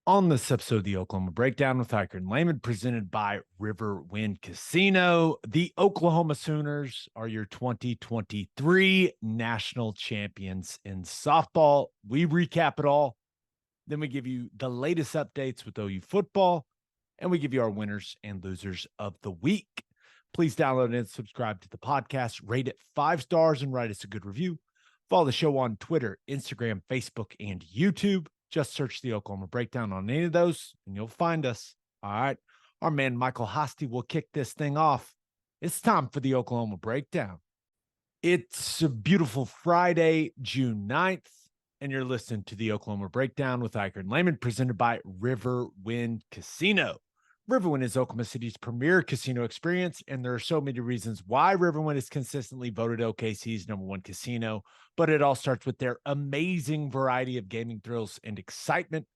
On this episode of the Oklahoma Breakdown with Ikard and Lehman, presented by Riverwind Casino, the Oklahoma Sooners are your 2023 national champions in softball. We recap it all. Then we give you the latest updates with OU football, and we give you our winners and losers of the week. Please download and subscribe to the podcast, rate it 5 stars, and write us a good review. Follow the show on Twitter, Instagram, Facebook, and YouTube. Just search the Oklahoma Breakdown on any of those, and you'll find us. All right. Our man Michael Hosty will kick this thing off. It's time for the Oklahoma Breakdown. It's a beautiful Friday, June 9th, and you're listening to the Oklahoma Breakdown with Ikard and Lehman, presented by Riverwind Casino. Riverwind is Oklahoma City's premier casino experience, and there are so many reasons why Riverwind is consistently voted OKC's #1 casino, but it all starts with their amazing variety of gaming thrills and excitement.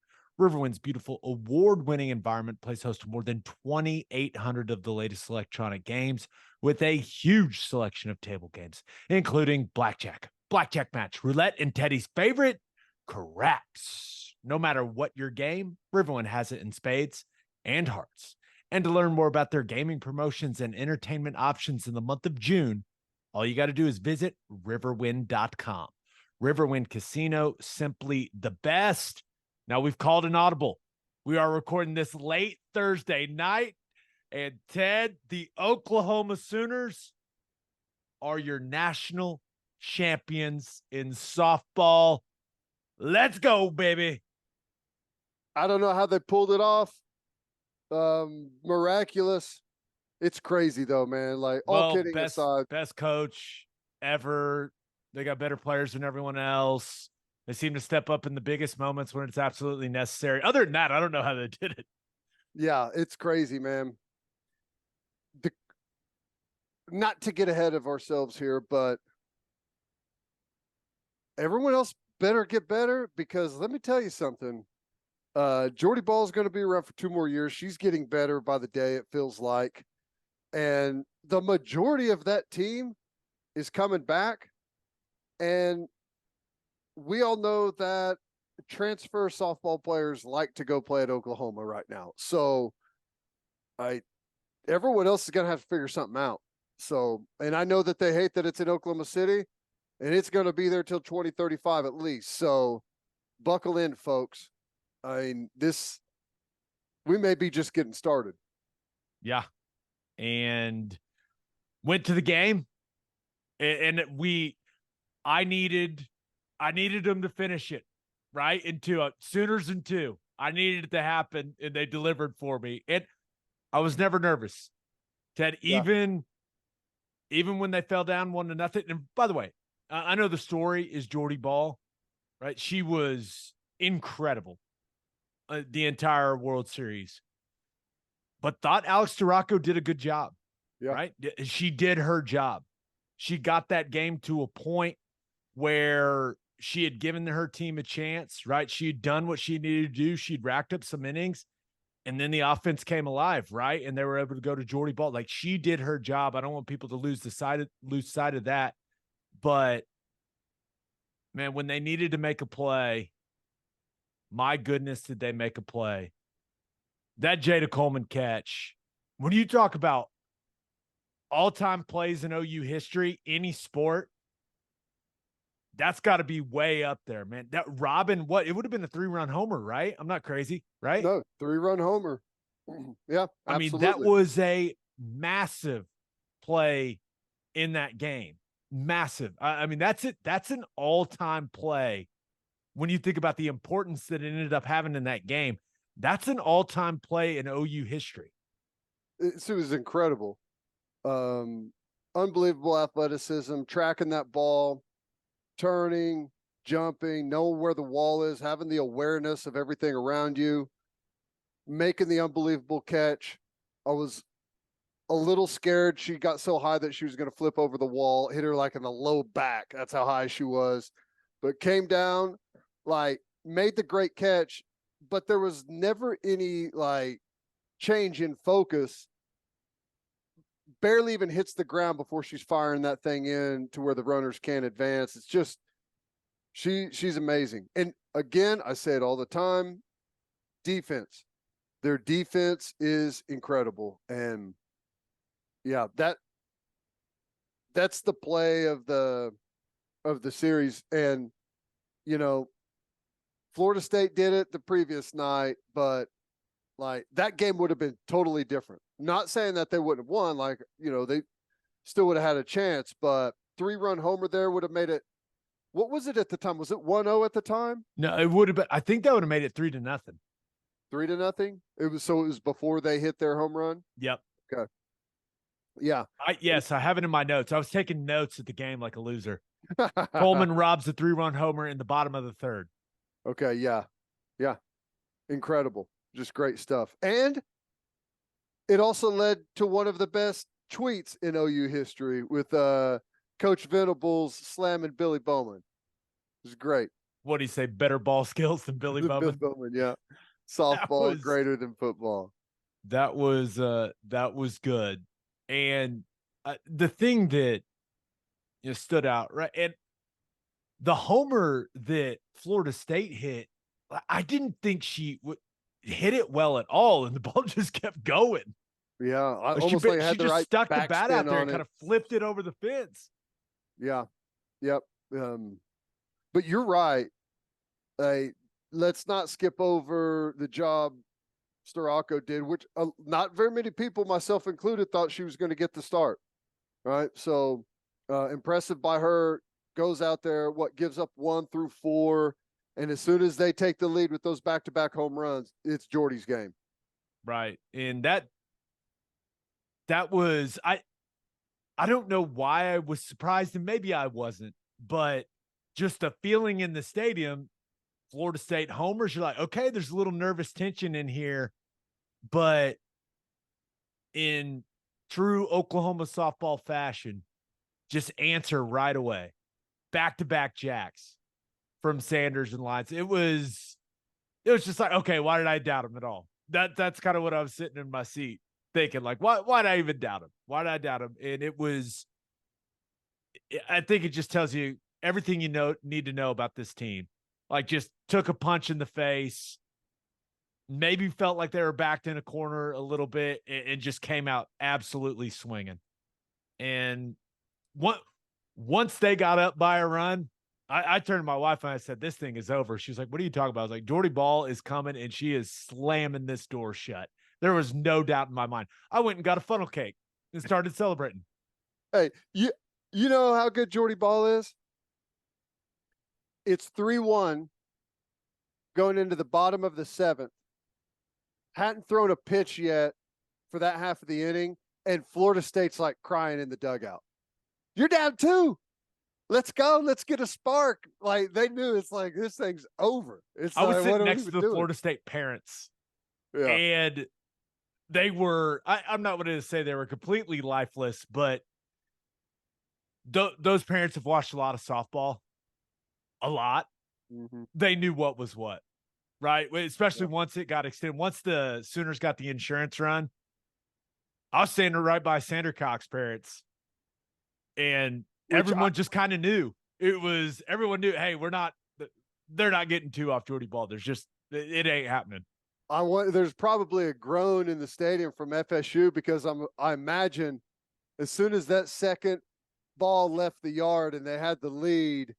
Riverwind's beautiful award-winning environment plays host to more than 2,800 of the latest electronic games with a huge selection of table games, including blackjack match, roulette, and Teddy's favorite, craps. No matter what your game, Riverwind has it in spades and hearts. And to learn more about their gaming promotions and entertainment options in the month of June, all you got to do is visit riverwind.com. Riverwind Casino, simply the best. Now, we've called an audible. We are recording this late Thursday night, and Ted, the Oklahoma Sooners are your national champions in softball. Let's go, baby. I don't know how they pulled it off. Miraculous. It's crazy though, man. Like, all kidding aside, best coach ever. They got better players than everyone else. They seem to step up in the biggest moments when it's absolutely necessary. Other than that, I don't know how they did it. Yeah, it's crazy, man. Not to get ahead of ourselves here, but everyone else better get better, because let me tell you something. Jordy Bahl is going to be around for 2 more years. She's getting better by the day, it feels like. And the majority of that team is coming back. And we all know that transfer softball players like to go play at Oklahoma right now. So everyone else is going to have to figure something out. So, and I know that they hate that it's in Oklahoma City, and it's going to be there till 2035 at least. So buckle in, folks. I mean, we may be just getting started. Yeah. And went to the game, and I needed them to finish it, right? Into Sooners in 2. I needed it to happen, and they delivered for me. I was never nervous, Ted, even when they fell down 1-0. And by the way, I know the story is Jordy Bahl, right? She was incredible. The entire World Series, but thought Alex Duraco did a good job, right? She did her job. She got that game to a point where she had given her team a chance, right? She had done what she needed to do. She'd racked up some innings, and then the offense came alive, right? And they were able to go to Jordy Bahl. Like, she did her job. I don't want people to lose sight of that. But man, when they needed to make a play, my goodness, did they make a play. That Jada Coleman catch, when you talk about all-time plays in OU history, any sport, that's got to be way up there, man. That Robin, it would have been a 3-run homer, right? I'm not crazy, right? No, 3-run homer. Yeah, absolutely. I mean, that was a massive play in that game. Massive. I mean, that's it. That's an all-time play. When you think about the importance that it ended up having in that game, that's an all-time play in OU history. It was incredible. Unbelievable athleticism, tracking that ball, turning, jumping, knowing where the wall is, having the awareness of everything around you, making the unbelievable catch. I was a little scared. She got so high that she was going to flip over the wall, hit her like in the low back. That's how high she was. But came down, like, made the great catch, but there was never any like change in focus. Barely even hits the ground before she's firing that thing in to where the runners can't advance. It's just, she's amazing. And again, I say it all the time, defense. Their defense is incredible. And yeah, that's the play of the series. And, you know, Florida State did it the previous night, but like that game would have been totally different. Not saying that they wouldn't have won, like, you know, they still would have had a chance, but 3-run homer there would have made it. What was it at the time? Was it 1-0 at the time? No, it would have been. I think that would have made it 3-0. 3-0. It was before they hit their home run. Yep. Okay. Yeah. Yes, I have it in my notes. I was taking notes at the game like a loser. Coleman robs a 3-run homer in the bottom of the third. Okay. Yeah. Yeah. Incredible. Just great stuff. And it also led to one of the best tweets in OU history with Coach Venables slamming Billy Bowman. It was great. What do you say? Better ball skills than Billy Bowman? Yeah. Softball greater than football. That was good. And the thing that stood out, right? And the homer that Florida State hit, I didn't think she would hit it well at all, and the ball just kept going. Yeah, she just stuck the bat out there and kind of flipped it over the fence. Yeah, yep. But you're right. Let's not skip over the job Storako did, which not very many people, myself included, thought she was going to get the start. Right, so impressive by her. Goes out there, gives up 1 through 4, and as soon as they take the lead with those back-to-back home runs, it's Jordy's game. Right, and that was I don't know why I was surprised, and maybe I wasn't, but just a feeling in the stadium. Florida State homers, you're like, okay, there's a little nervous tension in here, but in true Oklahoma softball fashion, just answer right away. Back-to-back jacks from Sanders and Lyons. It was just like, okay, why did I doubt him at all? That's kind of what I was sitting in my seat thinking, like, why did I even doubt him? Why did I doubt him? And I think it just tells you everything you need to know about this team. Like, just took a punch in the face, maybe felt like they were backed in a corner a little bit, and just came out absolutely swinging. And once they got up by a run, I turned to my wife and I said, this thing is over. She was like, what are you talking about? I was like, Jordy Bahl is coming, and she is slamming this door shut. There was no doubt in my mind. I went and got a funnel cake and started celebrating. Hey, you know how good Jordy Bahl is? It's 3-1 going into the bottom of the 7th. Hadn't thrown a pitch yet for that half of the inning, and Florida State's like crying in the dugout. You're down 2. Let's go. Let's get a spark. Like, they knew it's like, this thing's over. I was sitting next to the Florida State parents. Yeah. And they were, I'm not going to say they were completely lifeless, but those parents have watched a lot of softball. A lot. Mm-hmm. They knew what was what, right? Especially once it got extended. Once the Sooners got the insurance run, I was standing right by Sandercock's parents. And everyone just kind of knew. Everyone knew, hey, they're not getting 2 off Jordy Bahl. There's just, it ain't happening. There's probably a groan in the stadium from FSU, because I imagine as soon as that second ball left the yard and they had the lead,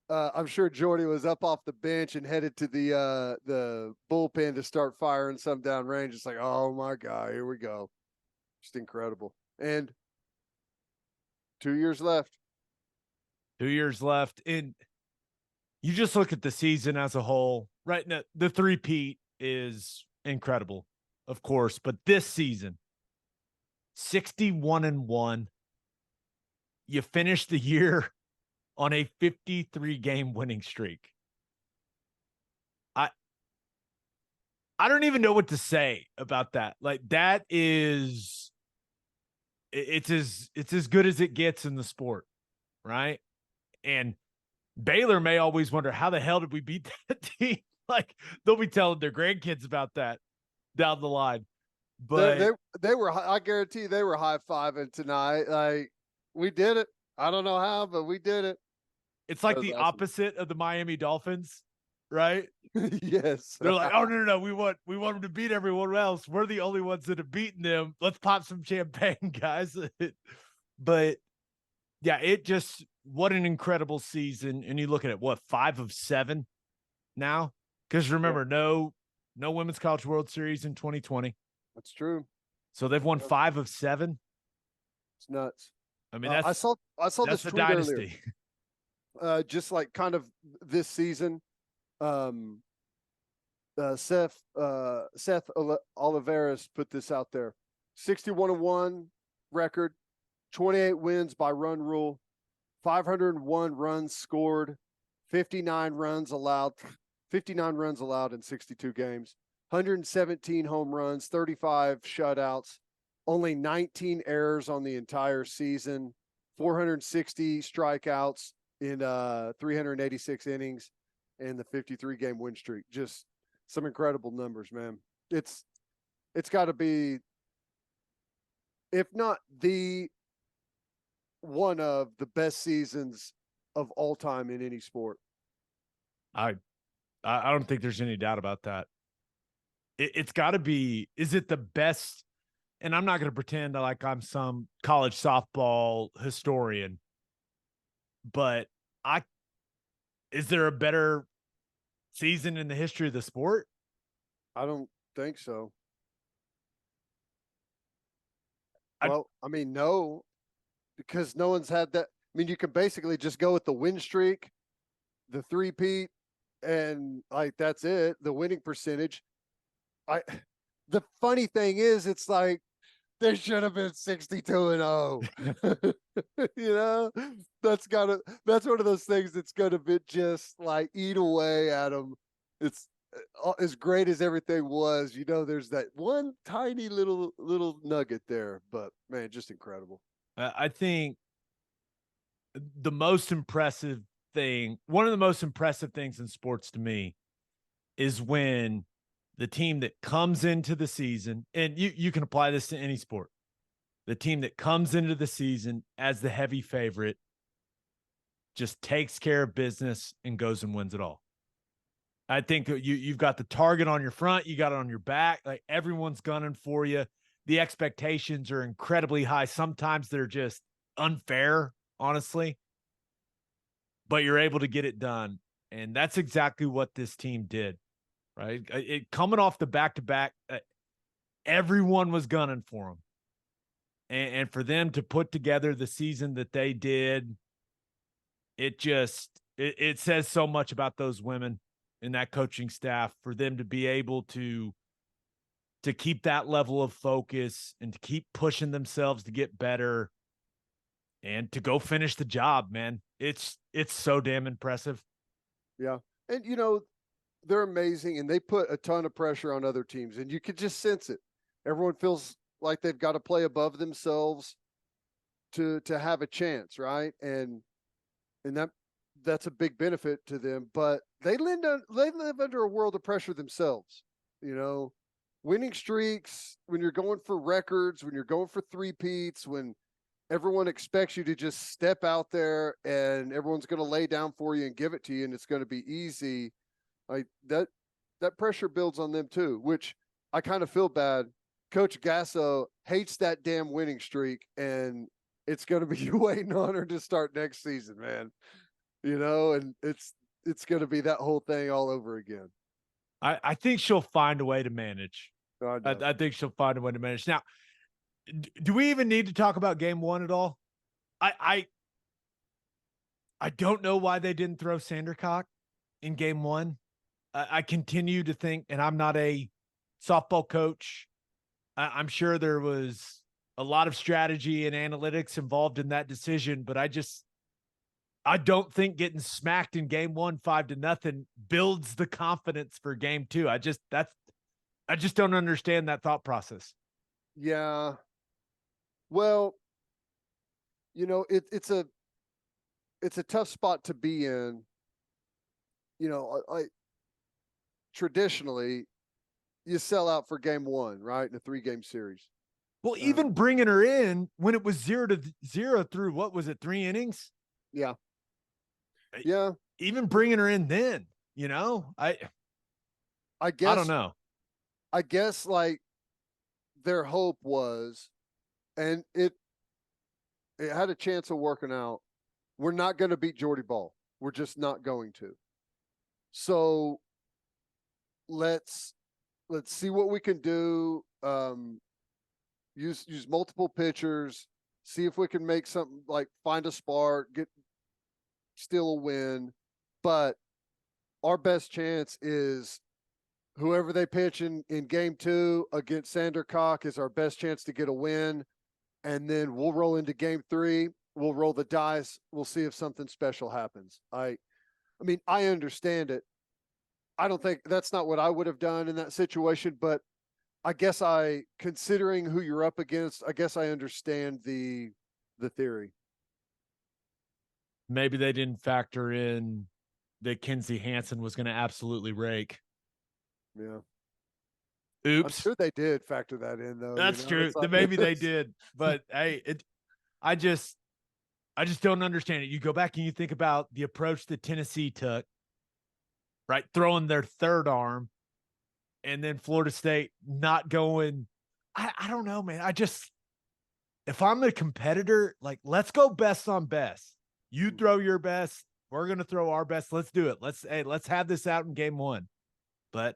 I'm sure Jordy was up off the bench and headed to the bullpen to start firing some downrange. It's like, oh my God, here we go. Just incredible. And 2 years left. 2 years left. And you just look at the season as a whole, right? Now, the three-peat is incredible, of course, but this season, 61-1. You finished the year on a 53-game winning streak. I don't even know what to say about that. Like, that is, it's as good as it gets in the sport, right? And Baylor may always wonder, how the hell did we beat that team? Like, they'll be telling their grandkids about that down the line. But they were, I guarantee they were high-fiving tonight. Like, we did it. I don't know how, but we did it. It's like the opposite of the Miami Dolphins. right? Yes. They're like, oh no, we want them to beat everyone else. We're the only ones that have beaten them. Let's pop some champagne, guys. But yeah, what an incredible season. And you look at it, what, 5 of 7 now? Because remember, no Women's College World Series in 2020. That's true. So they've won 5 of 7. It's nuts. I mean, I saw this tweet dynasty. Earlier. Just like kind of this season. Seth Oliveras put this out there. 61-1 record, 28 wins by run rule, 501 runs scored, 59 runs allowed in 62 games, 117 home runs, 35 shutouts, only 19 errors on the entire season, 460 strikeouts in 386 innings, and the 53-game win streak. Just some incredible numbers, man. It's got to be, if not the one of the best seasons of all time in any sport. I don't think there's any doubt about that. It's got to be. Is it the best? And I'm not going to pretend like I'm some college softball historian, but is there a better season in the history of the sport? I don't think so. No, because no one's had that. I mean, you can basically just go with the win streak, the three-peat, and like that's it. The winning percentage. The funny thing is, it's like they should have been 62-0. You know, that's one of those things that's gonna be just like eat away at them. It's as great as everything was. You know, there's that one tiny little nugget there, but man, just incredible. I think the most impressive thing, one of the most impressive things in sports to me, is when the team that comes into the season, and you can apply this to any sport, the team that comes into the season as the heavy favorite just takes care of business and goes and wins it all. I think you've got the target on your front, you got it on your back, like everyone's gunning for you. The expectations are incredibly high. Sometimes they're just unfair, honestly, but you're able to get it done. And that's exactly what this team did, right? Coming off the back-to-back, everyone was gunning for them. And for them to put together the season that they did, it says so much about those women and that coaching staff, for them to be able to keep that level of focus and to keep pushing themselves to get better and to go finish the job, man. It's so damn impressive. Yeah. And, you know, they're amazing, and they put a ton of pressure on other teams, and you could just sense it. Everyone feels like they've got to play above themselves to have a chance, right? And that's a big benefit to them, but they live under a world of pressure themselves. You know, winning streaks, when you're going for records, when you're going for three-peats, when everyone expects you to just step out there and everyone's going to lay down for you and give it to you, and it's going to be easy. Like that pressure builds on them too, which I kind of feel bad. Coach Gasso hates that damn winning streak, and it's going to be waiting on her to start next season, man. You know, and it's going to be that whole thing all over again. I think she'll find a way to manage. I think she'll find a way to manage. Now, do we even need to talk about game one at all? I don't know why they didn't throw Sandercock in game one. I continue to think, and I'm not a softball coach, I'm sure there was a lot of strategy and analytics involved in that decision, but I don't think getting smacked in game one, 5-0, builds the confidence for game two. I just don't understand that thought process. Yeah. Well, you know, it's a tough spot to be in. You know, traditionally you sell out for game one, right? In a 3-game series. Well, even bringing her in when it was 0-0 through, what was it, 3 innings? Yeah. Yeah. Even bringing her in then. You know, I I don't guess know. I guess like their hope was, and it had a chance of working out. We're not going to beat Jordy Bahl. We're just not going to. So let's see what we can do. Use multiple pitchers. See if we can make something, like find a spark, steal a win. But our best chance is whoever they pitch in game 2 against Sandercock is our best chance to get a win. And then we'll roll into game 3. We'll roll the dice. We'll see if something special happens. I mean, I understand it. I don't think that's not what I would have done in that situation, but I guess considering who you're up against, I guess I understand the theory. Maybe they didn't factor in that Kinsey Hansen was going to absolutely rake. Yeah. Oops. I'm sure they did factor that in, though. That's true. Maybe they did, but hey, I just don't understand it. You go back and you think about the approach that Tennessee took, right? Throwing their third arm, and then Florida State not going. I don't know, man. If I'm a competitor, like, let's go best on best. You throw your best. We're going to throw our best. Let's do it. Let's have this out in game 1. But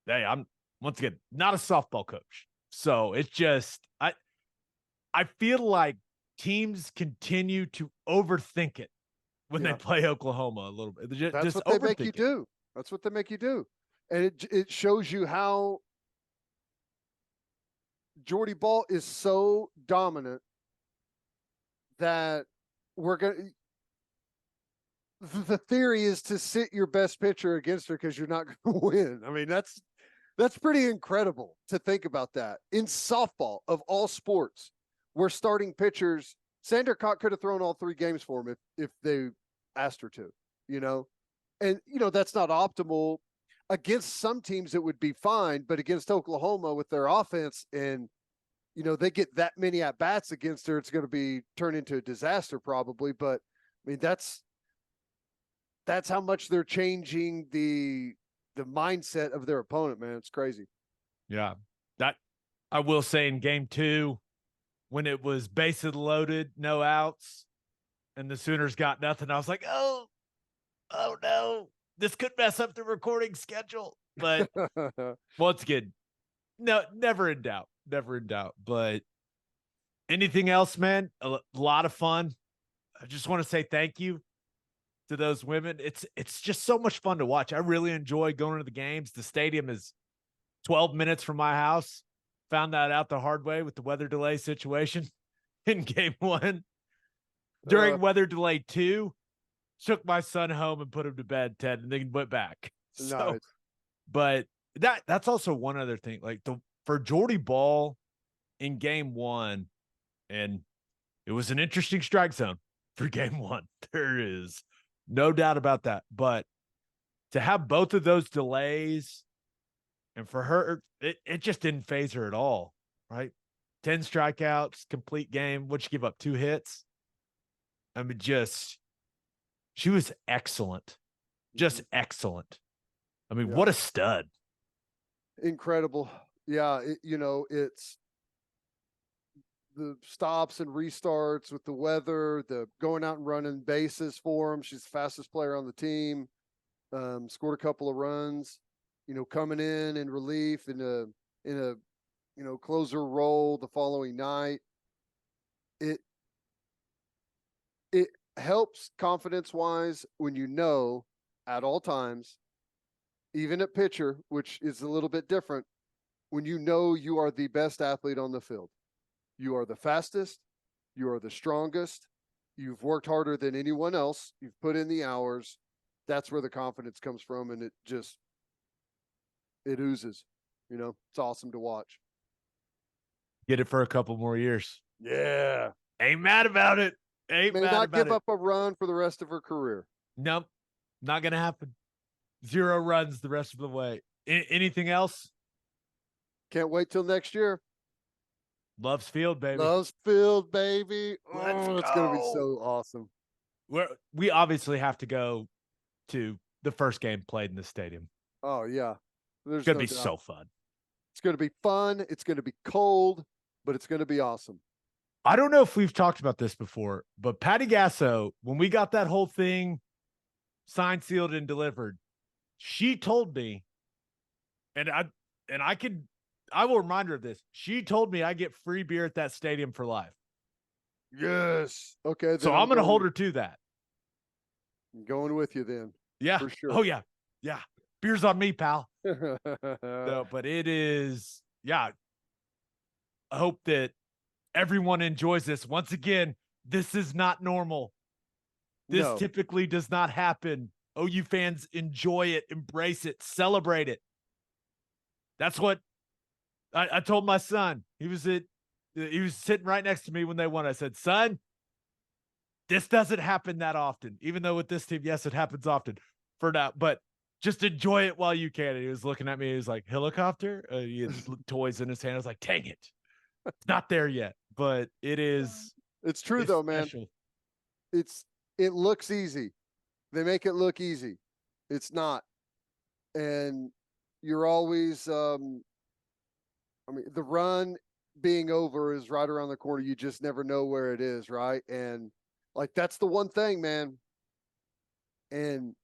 hey, I'm once again not a softball coach. So it's just I feel like teams continue to overthink it when they play Oklahoma a little bit. That's what they make you do. That's what they make you do. And it shows you how Jordy Bahl is so dominant that the theory is to sit your best pitcher against her because you're not going to win. I mean, that's pretty incredible to think about that. In softball, of all sports, where starting pitchers, Sandercock could have thrown all 3 games for him if they asked her to, you know? And, you know, that's not optimal. Against some teams, it would be fine, but against Oklahoma with their offense and, you know, they get that many at-bats against her, it's going to turn into a disaster probably. But, I mean, that's how much they're changing the mindset of their opponent, man. It's crazy. Yeah. That I will say in game 2, when it was bases loaded, no outs, and the Sooners got nothing, I was like, oh no, this could mess up the recording schedule. But once again, no, never in doubt. But anything else, man? A lot of fun. I just want to say thank you to those women. It's just so much fun to watch. I really enjoy going to the games. The stadium is 12 minutes from my house. Found that out the hard way with the weather delay situation in game 1. During weather delay 2, took my son home and put him to bed, Ted, and then went back. So, nice. But that's also one other thing. Like for Jordy Bahl in game 1, and it was an interesting strike zone for game 1. There is no doubt about that. But to have both of those delays, and for her, it just didn't phase her at all, right? 10 strikeouts, complete game. What'd you give up? 2 hits? I mean, she was excellent. Just excellent. I mean, what a stud. Incredible. Yeah, it's the stops and restarts with the weather, the going out and running bases for him. She's the fastest player on the team. Scored a couple of runs, coming in relief in a closer role the following night. It helps confidence wise when at all times, even at pitcher, which is a little bit different, when you are the best athlete on the field. You are the fastest, you are the strongest, you've worked harder than anyone else, you've put in the hours. That's where the confidence comes from, and it oozes. It's awesome to watch. Get it for a couple more years. Yeah. Ain't mad about it. May not give up a run for the rest of her career. Nope. Not going to happen. 0 runs the rest of the way. Anything else? Can't wait till next year. Loves Field, baby. Loves Field, baby. Let's go. It's going to be so awesome. We obviously have to go to the first game played in the stadium. Oh yeah. There's It's going to no be doubt. so fun. It's going to be fun. It's going to be cold, but it's going to be awesome. I don't know if we've talked about this before, but Patty Gasso, when we got that whole thing signed, sealed, and delivered, she told me, and I will remind her of this. She told me I get free beer at that stadium for life. Yes. Okay. So I'm going to hold her to that. I'm going with you then. Yeah. For sure. Oh yeah. Yeah. Beer's on me, pal. No, No, but it is. Yeah. I hope that everyone enjoys this. Once again, this is not normal. This typically does not happen. OU fans enjoy it, embrace it, celebrate it. That's what I told my son. He was sitting right next to me when they won. I said, son, this doesn't happen that often. Even though with this team, yes, it happens often for now, but just enjoy it while you can. And he was looking at me. He was like, helicopter? He had toys in his hand. I was like, dang it. It's not there yet, but it is. It's true though, man. Special. It looks easy. They make it look easy. It's not. And you're always, the run being over is right around the corner. You just never know where it is, right? And like, that's the one thing, man. And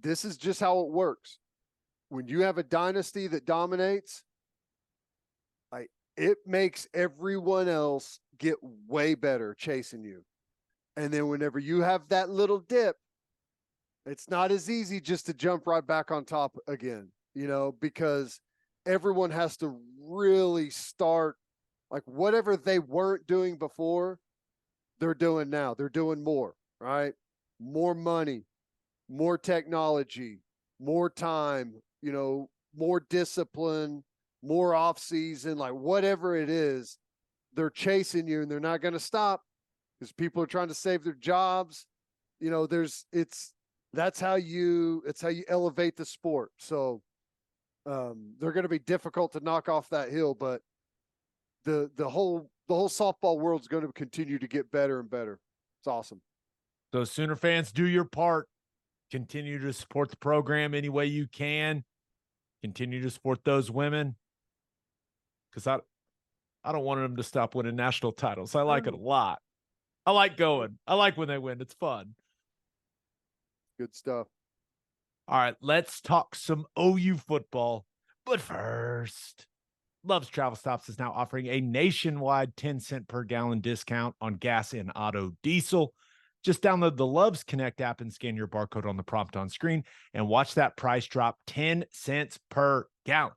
this is just how it works. When you have a dynasty that dominates, it makes everyone else get way better chasing you. And then whenever you have that little dip, it's not as easy just to jump right back on top again, because everyone has to really start, like, whatever they weren't doing before, they're doing now. They're doing more, right? More money, more technology, more time, more discipline, more off season, like whatever it is, they're chasing you and they're not going to stop because people are trying to save their jobs. That's how you elevate the sport. So they're going to be difficult to knock off that hill, but the whole softball world is going to continue to get better and better. It's awesome. So Sooner fans, do your part. Continue to support the program any way you can. Continue to support those women. Because I don't want them to stop winning national titles. I like it a lot. I like going. I like when they win. It's fun. Good stuff. All right, let's talk some OU football. But first, Love's Travel Stops is now offering a nationwide 10-cent per gallon discount on gas and auto diesel. Just download the Love's Connect app and scan your barcode on the prompt on screen and watch that price drop 10 cents per gallon.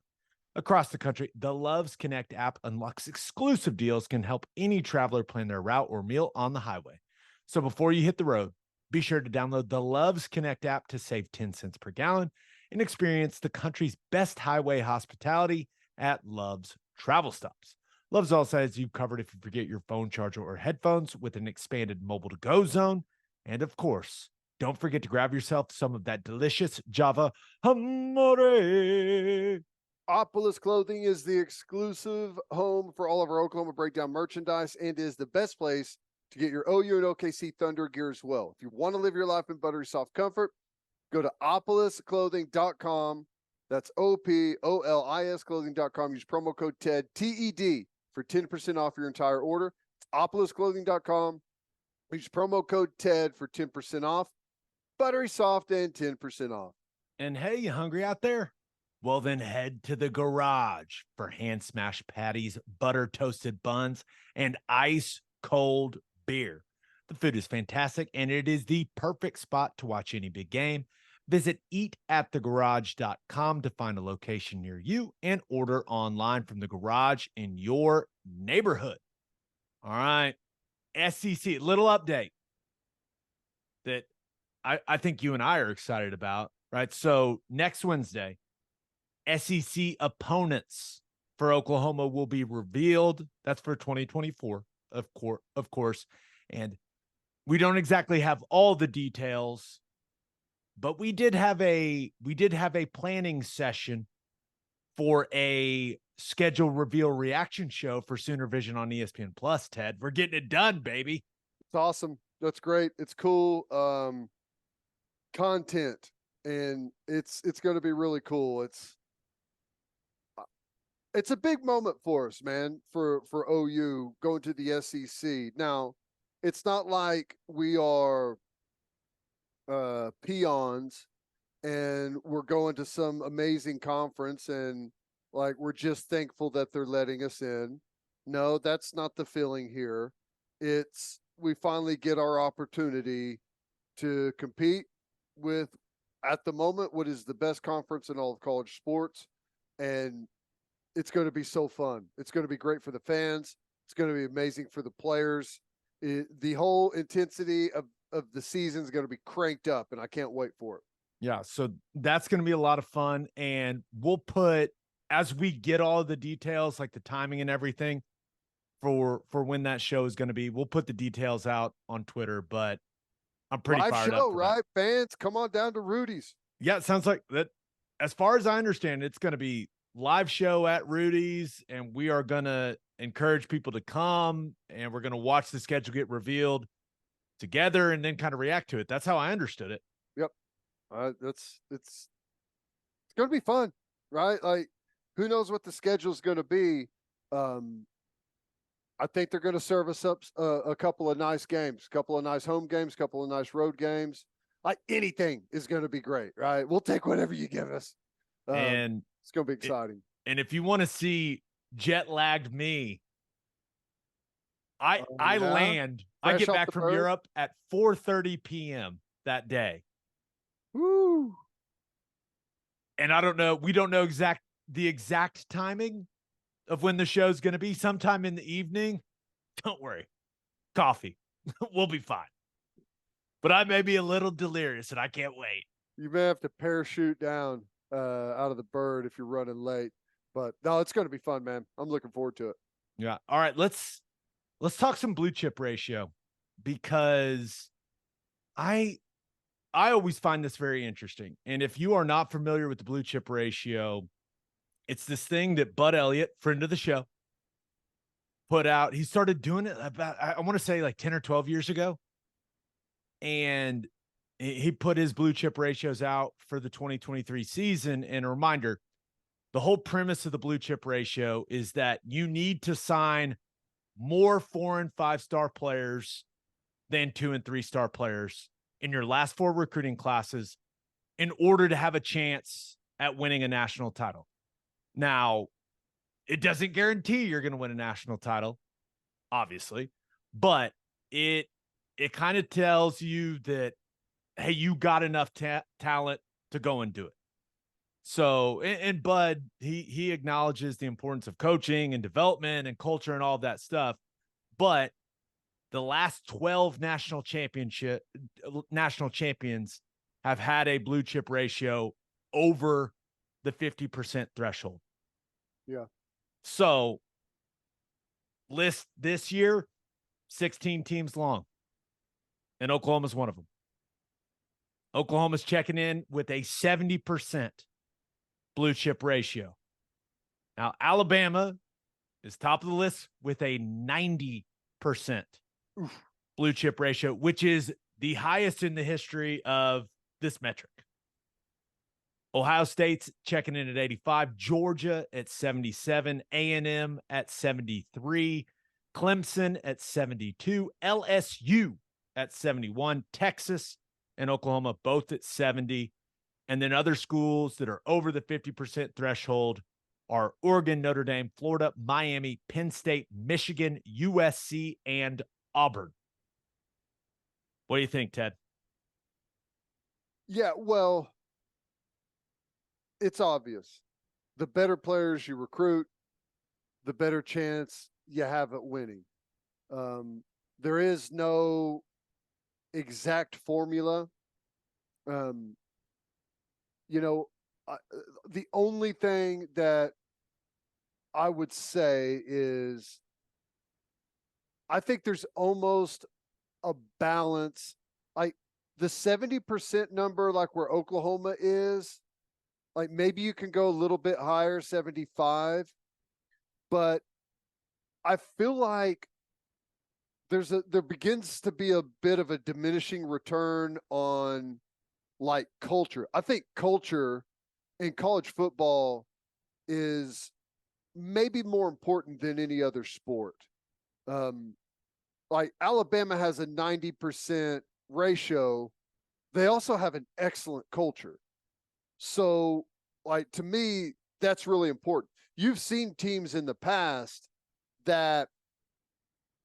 Across the country, the Love's Connect app unlocks exclusive deals, can help any traveler plan their route or meal on the highway. So before you hit the road, be sure to download the Love's Connect app to save 10 cents per gallon and experience the country's best highway hospitality at Love's Travel Stops. Love's also has you covered if you forget your phone charger or headphones with an expanded mobile to go zone. And of course, don't forget to grab yourself some of that delicious Java Amore. Opolis Clothing is the exclusive home for all of our Oklahoma Breakdown merchandise and is the best place to get your OU and OKC Thunder gear as well. If you want to live your life in buttery soft comfort, go to opolisclothing.com. That's OPOLIS clothing.com. Use promo code TED, TED, for 10% off your entire order. It's opolisclothing.com. Use promo code TED for 10% off. Buttery soft and 10% off. And hey, you hungry out there? Well, then head to the garage for hand smashed patties, butter toasted buns, and ice cold beer. The food is fantastic, and it is the perfect spot to watch any big game. Visit eatatthegarage.com to find a location near you and order online from the garage in your neighborhood. All right. SEC, little update that I think you and I are excited about, right? So next Wednesday, SEC opponents for Oklahoma will be revealed. That's for 2024, of course. And we don't exactly have all the details, but we did have a planning session for a schedule reveal reaction show for Sooner Vision on ESPN Plus, Ted. We're getting it done, baby. It's awesome. That's great. It's cool. Content and it's going to be really cool. It's a big moment for us, man, for OU going to the SEC. Now, it's not like we are peons and we're going to some amazing conference and like we're just thankful that they're letting us in. No, that's not the feeling here. It's we finally get our opportunity to compete with, at the moment, what is the best conference in all of college sports. And it's going to be so fun. It's going to be great for the fans. It's going to be amazing for the players. The whole intensity of the season is going to be cranked up, and I can't wait for it. Yeah, so that's going to be a lot of fun, and we'll put, as we get all of the details, like the timing and everything for when that show is going to be, we'll put the details out on Twitter, but I'm pretty Live fired show, up for right? that. Fans, come on down to Rudy's. Yeah, it sounds like that. As far as I understand, it's going to be live show at Rudy's, and we are going to encourage people to come, and we're going to watch the schedule get revealed together and then kind of react to it. That's how I understood it. Yep. It's going to be fun, right? Like, who knows what the schedule is going to be? I think they're going to serve us up a couple of nice games, a couple of nice home games, a couple of nice road games. Like anything is going to be great, right? We'll take whatever you give us. And it's going to be exciting. And if you want to see jet lagged me, I land, I get back from Europe at 4:30 p.m. that day. Woo. And I don't know, we don't know the exact timing of when the show's going to be, sometime in the evening. Don't worry. Coffee. We'll be fine. But I may be a little delirious and I can't wait. You may have to parachute down out of the bird if you're running late. But no, it's going to be fun, man. I'm looking forward to it. Yeah. All right, let's talk some blue chip ratio, because I always find this very interesting. And if you are not familiar with the blue chip ratio, it's this thing that Bud Elliott, friend of the show, put out. He started doing it about, I want to say, like 10 or 12 years ago. And he put his blue chip ratios out for the 2023 season. And a reminder, the whole premise of the blue chip ratio is that you need to sign more 4- and 5-star players than 2- and 3-star players in your last 4 recruiting classes in order to have a chance at winning a national title. Now, it doesn't guarantee you're going to win a national title, obviously, but it kind of tells you that, hey, you got enough talent to go and do it. So, and Bud, he acknowledges the importance of coaching and development and culture and all of that stuff. But the last 12 national champions have had a blue chip ratio over the 50% threshold. Yeah. So, list this year, 16 teams long, and Oklahoma's one of them. Oklahoma's checking in with a 70% blue chip ratio. Now, Alabama is top of the list with a 90% blue chip ratio, which is the highest in the history of this metric. Ohio State's checking in at 85, Georgia at 77, A&M at 73, Clemson at 72, LSU at 71, Texas and Oklahoma both at 70. And then other schools that are over the 50% threshold are Oregon, Notre Dame, Florida, Miami, Penn State, Michigan, USC, and Auburn. What do you think, Ted? Yeah, well, it's obvious. The better players you recruit, the better chance you have at winning. There is no exact formula. The only thing that I would say is I think there's almost a balance. Like the 70% number, like where Oklahoma is, like maybe you can go a little bit higher, 75, but I feel like there begins to be a bit of a diminishing return on like culture. I think culture in college football is maybe more important than any other sport. Like Alabama has a 90% ratio. They also have an excellent culture. So, like, to me, that's really important. You've seen teams in the past that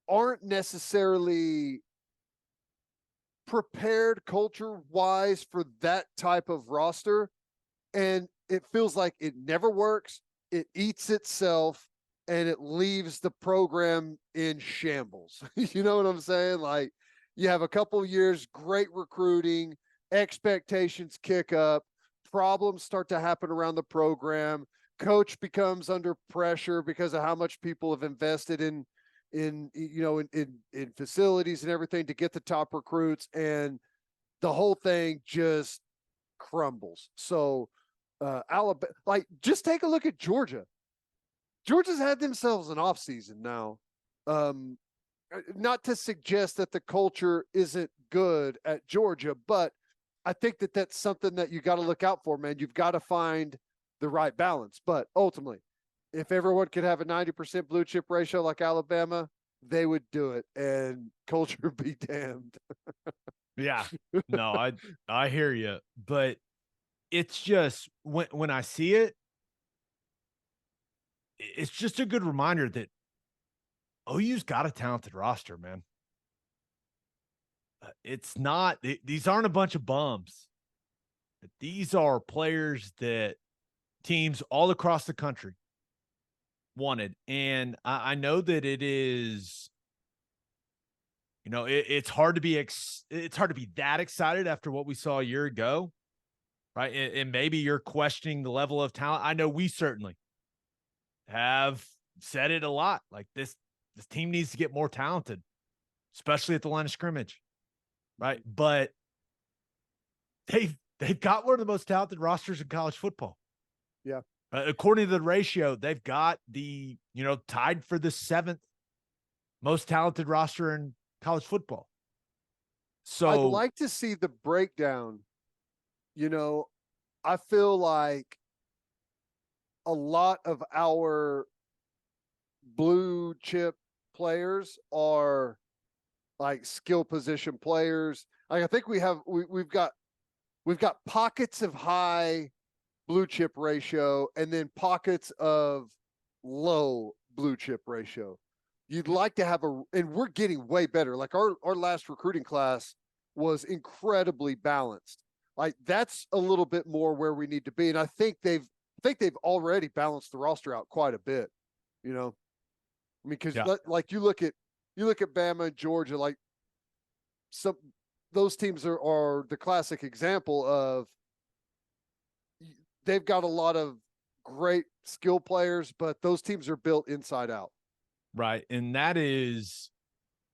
aren't necessarily prepared culture wise for that type of roster. And it feels like it never works. It eats itself and it leaves the program in shambles. You know what I'm saying? Like, you have a couple years, great recruiting, expectations kick up, problems start to happen around the program. Coach becomes under pressure because of how much people have invested in facilities and everything to get the top recruits, and the whole thing just crumbles. So Alabama, like, just take a look at Georgia. Georgia's had themselves an off season now. Not to suggest that the culture isn't good at Georgia, but I think that that's something that you got to look out for, man. You've got to find the right balance. But ultimately, if everyone could have a 90% blue chip ratio like Alabama, they would do it, and culture be damned. Yeah. No, I hear you, but it's just when I see it, it's just a good reminder that OU's got a talented roster, man. It's not these aren't a bunch of bums. These are players that teams all across the country wanted. And I know that it is, it's hard to be it's hard to be that excited after what we saw a year ago, right? And maybe you're questioning the level of talent. I know we certainly have said it a lot. Like, this team needs to get more talented, especially at the line of scrimmage, right? But they've got one of the most talented rosters in college football. Yeah. According to the ratio, they've got tied for the 7th most talented roster in college football. So I'd like to see the breakdown. I feel like a lot of our blue chip players are like skill position players. Like, I think we've got pockets of high blue chip ratio and then pockets of low blue chip ratio. You'd like to have and we're getting way better. Like, our last recruiting class was incredibly balanced. Like, that's a little bit more where we need to be. And I think they've already balanced the roster out quite a bit, I mean, because yeah, like you look at Bama and Georgia, like, some those teams are the classic example of, they've got a lot of great skill players, but those teams are built inside out. right. And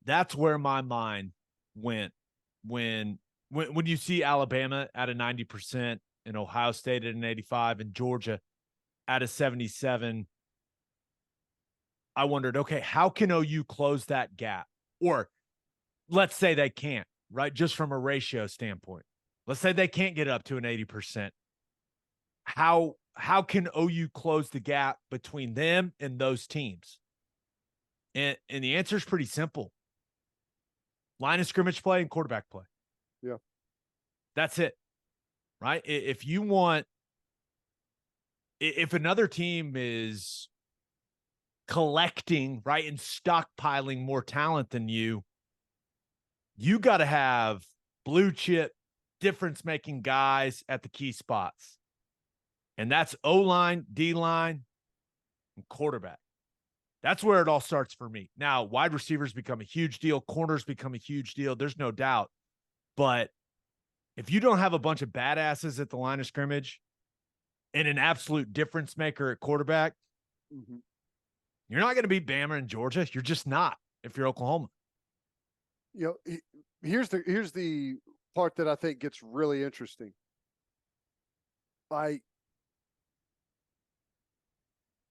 that's where my mind went when you see Alabama at a 90% and Ohio State at an 85 and Georgia at a 77. I wondered, okay, how can OU close that gap? Or let's say they can't, right? Just from a ratio standpoint. Let's say they can't get up to an 80%. How can OU close the gap between them and those teams? And the answer is pretty simple. Line of scrimmage play and quarterback play. Yeah. That's it. Right? If another team is collecting, right, and stockpiling more talent than you got to have blue chip difference making guys at the key spots. And that's O-line, D-line, and quarterback. That's where it all starts for me. Now, wide receivers become a huge deal. Corners become a huge deal. There's no doubt. But if you don't have a bunch of badasses at the line of scrimmage and an absolute difference maker at quarterback, you're not going to beat Bama and Georgia. You're just not if you're Oklahoma. Here's the part that I think gets really interesting.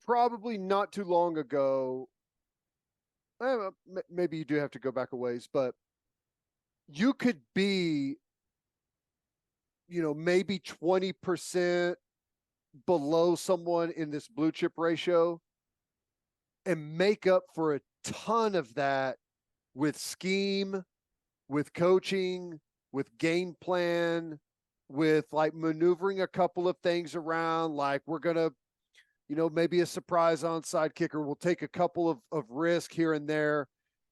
Probably not too long ago, maybe you do have to go back a ways, but you could be maybe 20% below someone in this blue chip ratio and make up for a ton of that with scheme, with coaching, with game plan, with like maneuvering a couple of things around. Like we're going to, maybe a surprise onside kicker. We'll take a couple of risk here and there.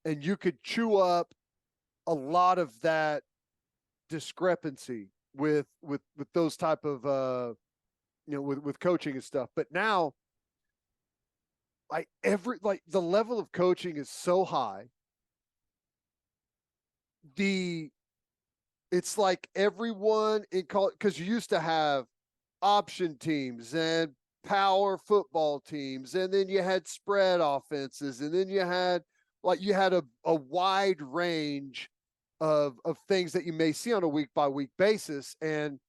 And you could chew up a lot of that discrepancy with those type of, with coaching and stuff. But now, like the level of coaching is so high. It's like everyone in college, because you used to have option teams and power football teams, and then you had spread offenses, and then you had a wide range of things that you may see on a week by week basis. And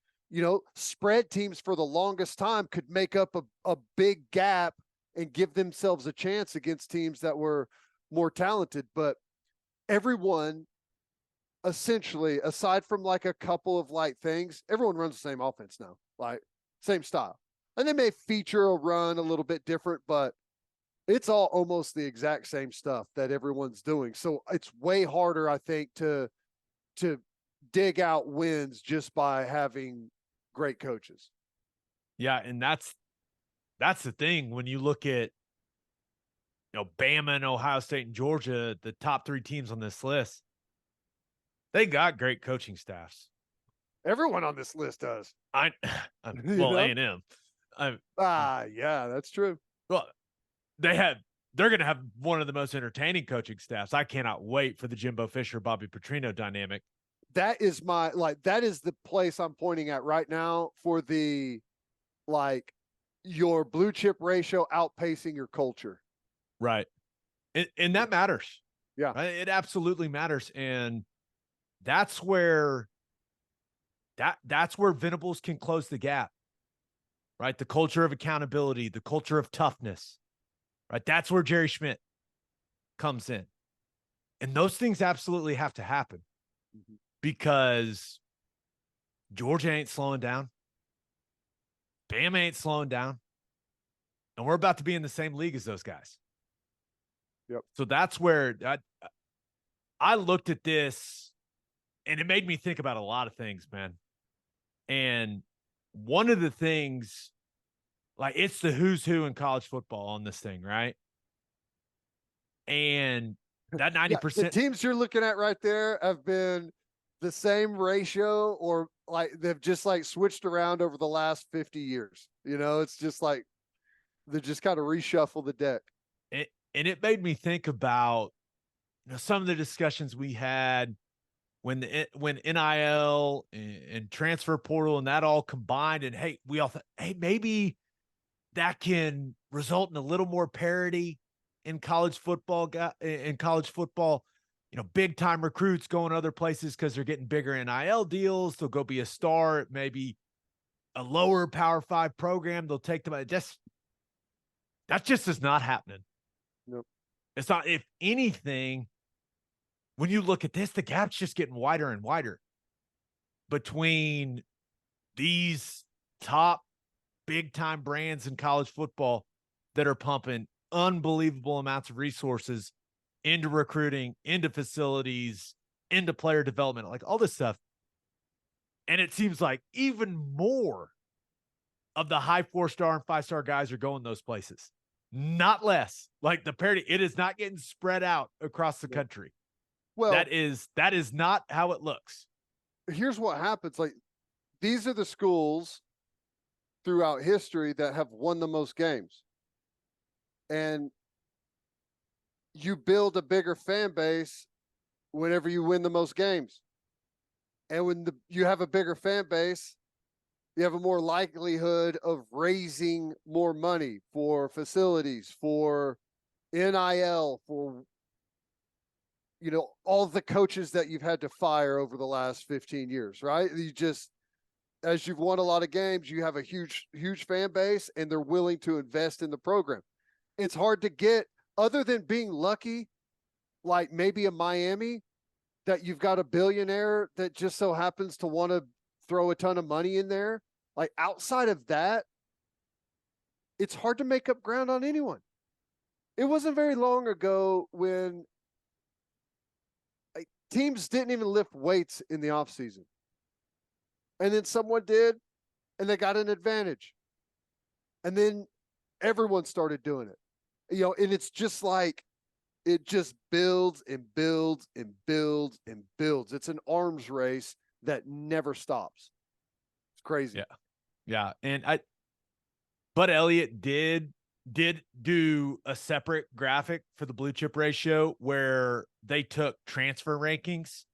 spread teams for the longest time could make up a big gap and give themselves a chance against teams that were more talented. But everyone, essentially, aside from like a couple of like things, everyone runs the same offense now, like same style. And they may feature a run a little bit different, but it's all almost the exact same stuff that everyone's doing. So it's way harder, I think, to dig out wins just by having great coaches. Yeah, and that's the thing when you look at Bama and Ohio State and Georgia, the top 3 teams on this list. They got great coaching staffs. Everyone on this list does. Well, A&M. Yeah, that's true. Well, they're going to have one of the most entertaining coaching staffs. I cannot wait for the Jimbo Fisher, Bobby Petrino dynamic. That is that is the place I'm pointing at right now for the, your blue chip ratio outpacing your culture. Right. And that matters. Yeah. Right? It absolutely matters. And that's where Venables can close the gap. Right? The culture of accountability, the culture of toughness. Right? That's where Jerry Schmidt comes in. And those things absolutely have to happen. Mm-hmm. Because Georgia ain't slowing down. Bama ain't slowing down. And we're about to be in the same league as those guys. Yep. So that's where I looked at this, and it made me think about a lot of things, man. And one of the things, it's the who's who in college football on this thing, right? And that 90%. The teams you're looking at right there have been the same ratio, or they've just switched around over the last 50 years. It's just they just kind of reshuffle the deck. And it made me think about some of the discussions we had when NIL and transfer portal and that all combined, and we all thought, maybe that can result in a little more parity in college football. Big time recruits going other places because they're getting bigger NIL deals. They'll go be a star at maybe a lower Power 5 program. They'll take them. That just is not happening. Nope. It's not. If anything, when you look at this, the gap's just getting wider and wider between these top big time brands in college football that are pumping unbelievable amounts of resources into recruiting, into facilities, into player development, all this stuff. And it seems like even more of the high 4-star and 5-star guys are going those places, not less. The parity, it is not getting spread out across the country. Well, that is not how it looks. Here's what happens. These are the schools throughout history that have won the most games. And you build a bigger fan base whenever you win the most games. And when you have a bigger fan base, you have a more likelihood of raising more money for facilities, for NIL, for all the coaches that you've had to fire over the last 15 years, right? As you've won a lot of games, you have a huge fan base, and they're willing to invest in the program. It's hard to get, other than being lucky, maybe a Miami, that you've got a billionaire that just so happens to want to throw a ton of money in there. Like outside of that, it's hard to make up ground on anyone. It wasn't very long ago when teams didn't even lift weights in the offseason. And then someone did, and they got an advantage. And then everyone started doing it. And it's just like, it just builds and builds and builds and builds. It's an arms race that never stops. It's crazy. Yeah. Yeah. And Bud Elliott did do a separate graphic for the blue chip ratio where they took transfer rankings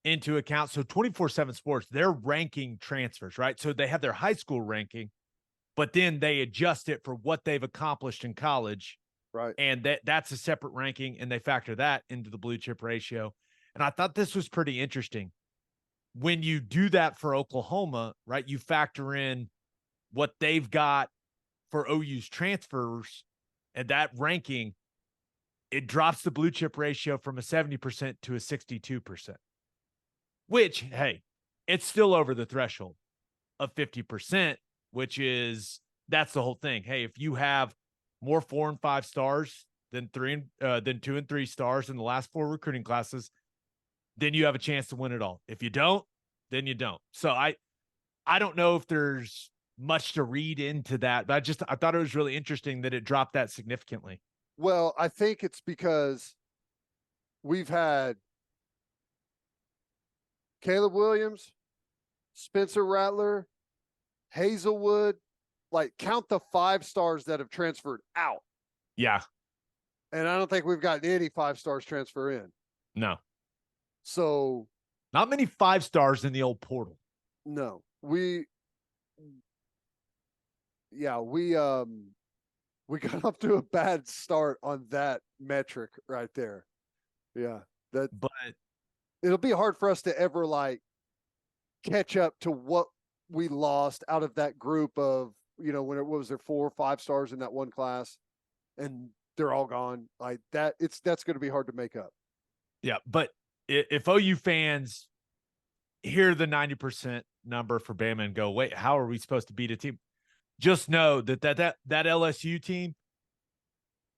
into account. So 24/7 Sports, they're ranking transfers, right? So they have their high school ranking, but then they adjust it for what they've accomplished in college. Right. And that's a separate ranking, and they factor that into the blue chip ratio. And I thought this was pretty interesting. When you do that for Oklahoma, right, you factor in what they've got for OU's transfers, and that ranking, it drops the blue chip ratio from a 70% to a 62%, which, hey, it's still over the threshold of 50%, that's the whole thing. Hey, if you have more 4 and 5 stars than 2 and 3 stars in the last 4 recruiting classes, then you have a chance to win it all. If you don't, then you don't. So I don't know if there's much to read into that, but I thought it was really interesting that it dropped that significantly. Well, I think it's because we've had Caleb Williams, Spencer Rattler, Hazelwood, like count the 5 stars that have transferred out. Yeah. And I don't think we've gotten any 5 stars transfer in. No. So not many 5 stars in the old portal. No. We got off to a bad start on that metric right there. Yeah. But it'll be hard for us to ever like catch up to what we lost out of that group of, when it was there 4 or 5 stars in that one class and they're all gone like that. That's going to be hard to make up. Yeah. But if OU fans hear the 90% number for Bama and go, wait, how are we supposed to beat a team? Just know that LSU team,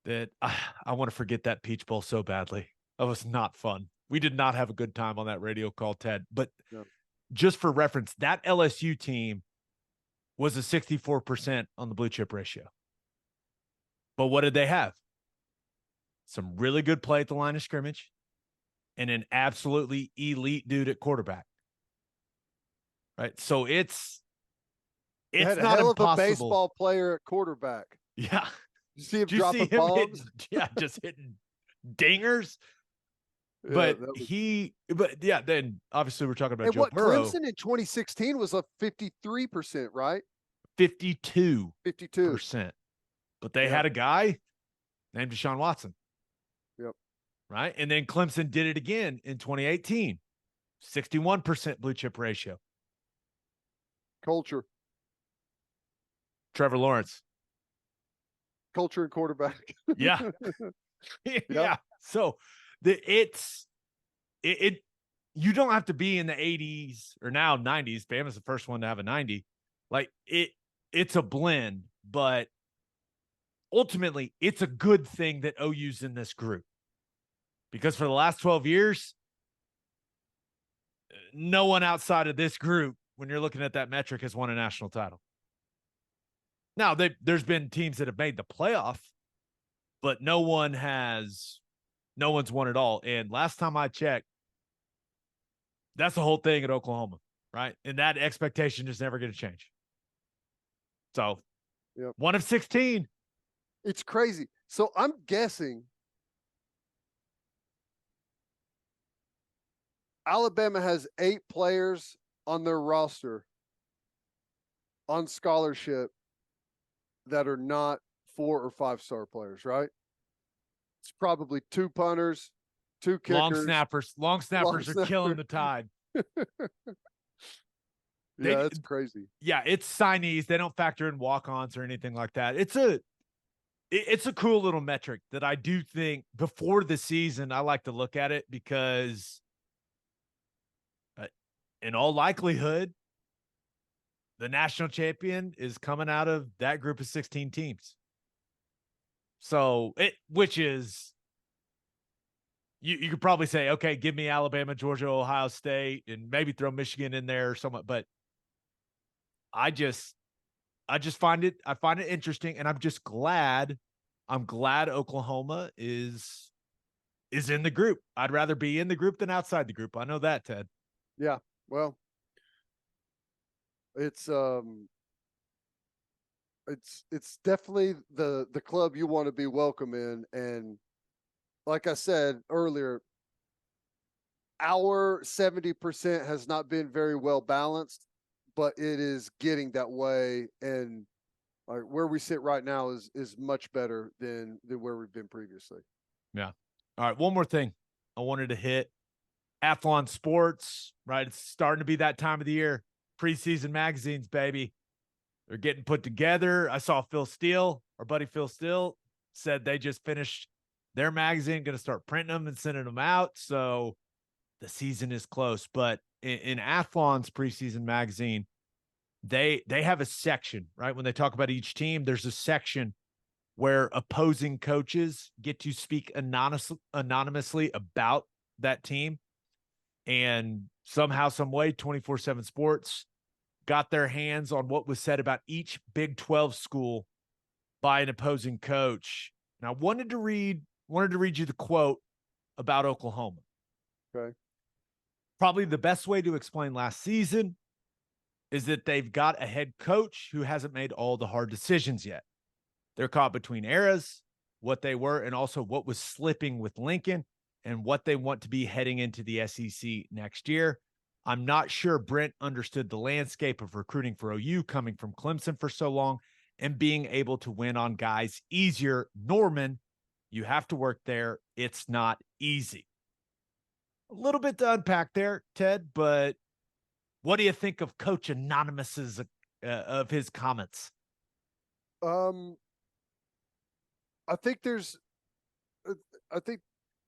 that I want to forget that Peach Bowl so badly. That was not fun. We did not have a good time on that radio call, Ted. But just for reference, that LSU team was a 64% on the blue chip ratio. But what did they have? Some really good play at the line of scrimmage and an absolutely elite dude at quarterback. Right? So it's had a not hell impossible. Of a baseball player at quarterback. Yeah. You see him dropping bombs? Just hitting dingers. But then obviously we're talking about Joe Burrow. Clemson in 2016 was a 53%, right? 52%. But they had a guy named Deshaun Watson. Yep. Right? And then Clemson did it again in 2018. 61% blue chip ratio. Culture. Trevor Lawrence. Culture and quarterback. Yeah. Yeah. So you don't have to be in the 80s or now 90s. Bama's the first one to have a 90. Like it's a blend, but ultimately it's a good thing that OU's in this group. Because for the last 12 years, no one outside of this group, when you're looking at that metric, has won a national title. Now, there's been teams that have made the playoff, but no one's won it all. And last time I checked, that's the whole thing at Oklahoma, right? And that expectation is never going to change. So, 1 of 16. It's crazy. So I'm guessing Alabama has 8 players on their roster on scholarship that are not 4 or 5 star players, right? It's probably 2 punters, 2 kickers. Long snappers are killing the Tide. That's crazy. Yeah, it's signees. They don't factor in walk-ons or anything like that. It's a cool little metric that I do think before the season, I like to look at it because in all likelihood, the national champion is coming out of that group of 16 teams. So which is, you could probably say, okay, give me Alabama, Georgia, Ohio State, and maybe throw Michigan in there or somewhat. But I just find it interesting, and I'm glad Oklahoma is in the group. I'd rather be in the group than outside the group. I know that, Ted. Yeah. Well, it's definitely the club you want to be welcome in. And like I said earlier, our 70% has not been very well balanced, but it is getting that way. And where we sit right now is much better than where we've been previously. Yeah. All right. One more thing I wanted to hit. Athlon Sports, right? It's starting to be that time of the year. Preseason magazines, baby. They're getting put together. I saw Phil Steele, our buddy Phil Steele, said they just finished their magazine, going to start printing them and sending them out. So the season is close. But in Athlon's preseason magazine, they have a section, right? When they talk about each team, there's a section where opposing coaches get to speak anonymously about that team. And somehow, some way, 24/7 Sports got their hands on what was said about each Big 12 school by an opposing coach. And I wanted to read you the quote about Oklahoma. Okay. Probably the best way to explain last season is that they've got a head coach who hasn't made all the hard decisions yet. They're caught between eras, what they were, and also what was slipping with Lincoln and what they want to be heading into the SEC next year. I'm not sure Brent understood the landscape of recruiting for OU coming from Clemson for so long and being able to win on guys easier. Norman, you have to work there. It's not easy. A little bit to unpack there, Ted, but what do you think of Coach Anonymous's of his comments? I think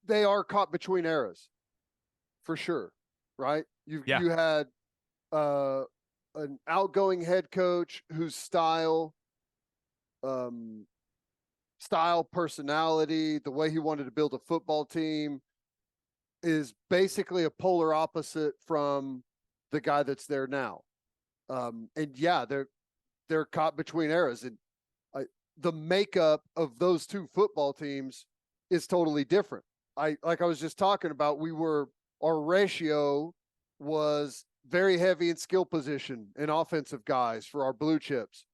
they are caught between eras, for sure. Right? You had an outgoing head coach whose style, personality, the way he wanted to build a football team is basically a polar opposite from the guy that's there now. And yeah, they're caught between eras, and the makeup of those two football teams is totally different. Like I was just talking about, our ratio was very heavy in skill position and offensive guys for our blue chips.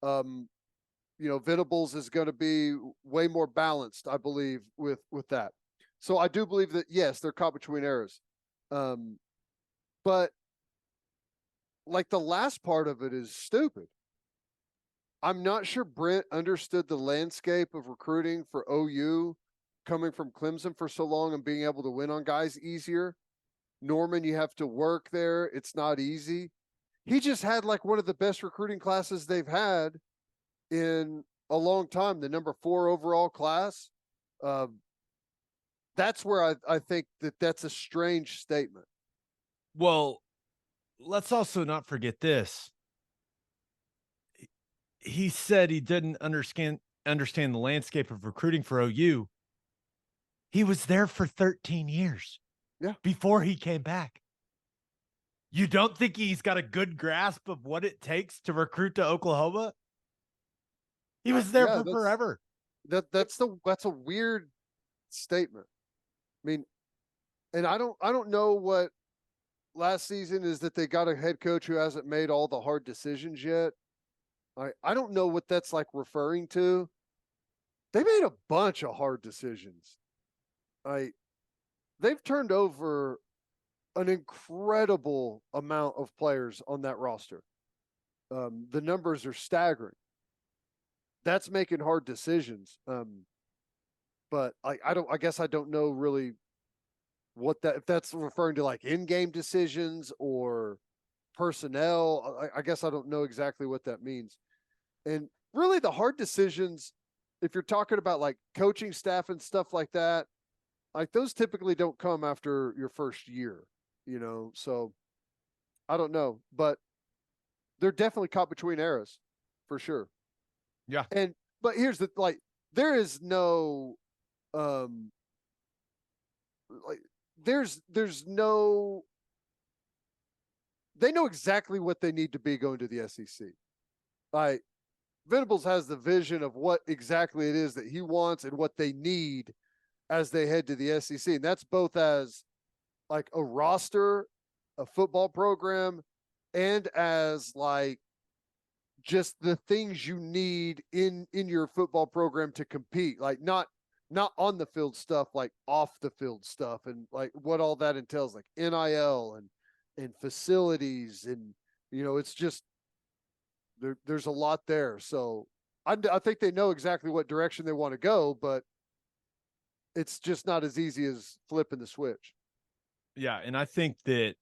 Venables is going to be way more balanced, I believe, with that. So I do believe that, yes, they're caught between eras. But like the last part of it is stupid. I'm not sure Brent understood the landscape of recruiting for OU coming from Clemson for so long and being able to win on guys easier. Norman, you have to work there. It's not easy. He just had like one of the best recruiting classes they've had in a long time, the number 4 overall class. That's where I think that's a strange statement. Well, let's also not forget this. He said he didn't understand the landscape of recruiting for OU. He was there for 13 years. Yeah. Before he came back. You don't think he's got a good grasp of what it takes to recruit to Oklahoma? He was there for forever. That's a weird statement. I mean, and I don't know what last season is, that they got a head coach who hasn't made all the hard decisions yet. I don't know what that's like referring to. They made a bunch of hard decisions. They've turned over an incredible amount of players on that roster. The numbers are staggering. That's making hard decisions. But I guess I don't know really if that's referring to like in-game decisions or personnel. I guess I don't know exactly what that means. And really the hard decisions, if you're talking about like coaching staff and stuff like that, like those typically don't come after your first year, so I don't know, but they're definitely caught between eras, for sure. Yeah. But here's the there is no like there's no they know exactly what they need to be going to the SEC. Like Venables has the vision of what exactly it is that he wants and what they need as they head to the SEC. And that's both as like a roster, a football program, and as like just the things you need in your football program to compete. Like not on the field stuff, like off the field stuff, and like what all that entails, like NIL and facilities, and it's just there's a lot there. So I think they know exactly what direction they want to go, but it's just not as easy as flipping the switch. Yeah, and I think that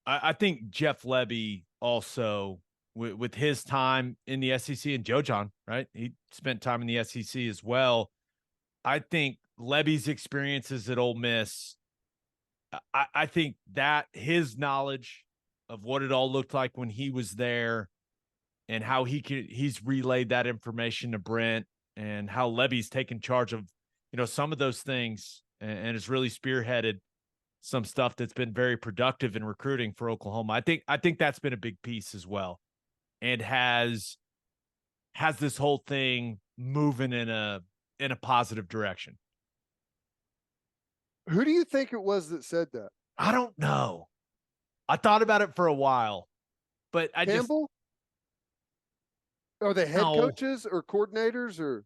I think Jeff Lebby also with his time in the SEC, and Joe John, right? He spent time in the SEC as well. I think Lebby's experiences at Ole Miss, I think that his knowledge of what it all looked like when he was there and how he's relayed that information to Brent, and how Lebby's taken charge of, some of those things and has really spearheaded some stuff that's been very productive in recruiting for Oklahoma. I think that's been a big piece as well, and has this whole thing moving in a positive direction. Who do you think it was that said that? I don't know. I thought about it for a while, but Campbell? Are they head coaches or coordinators or?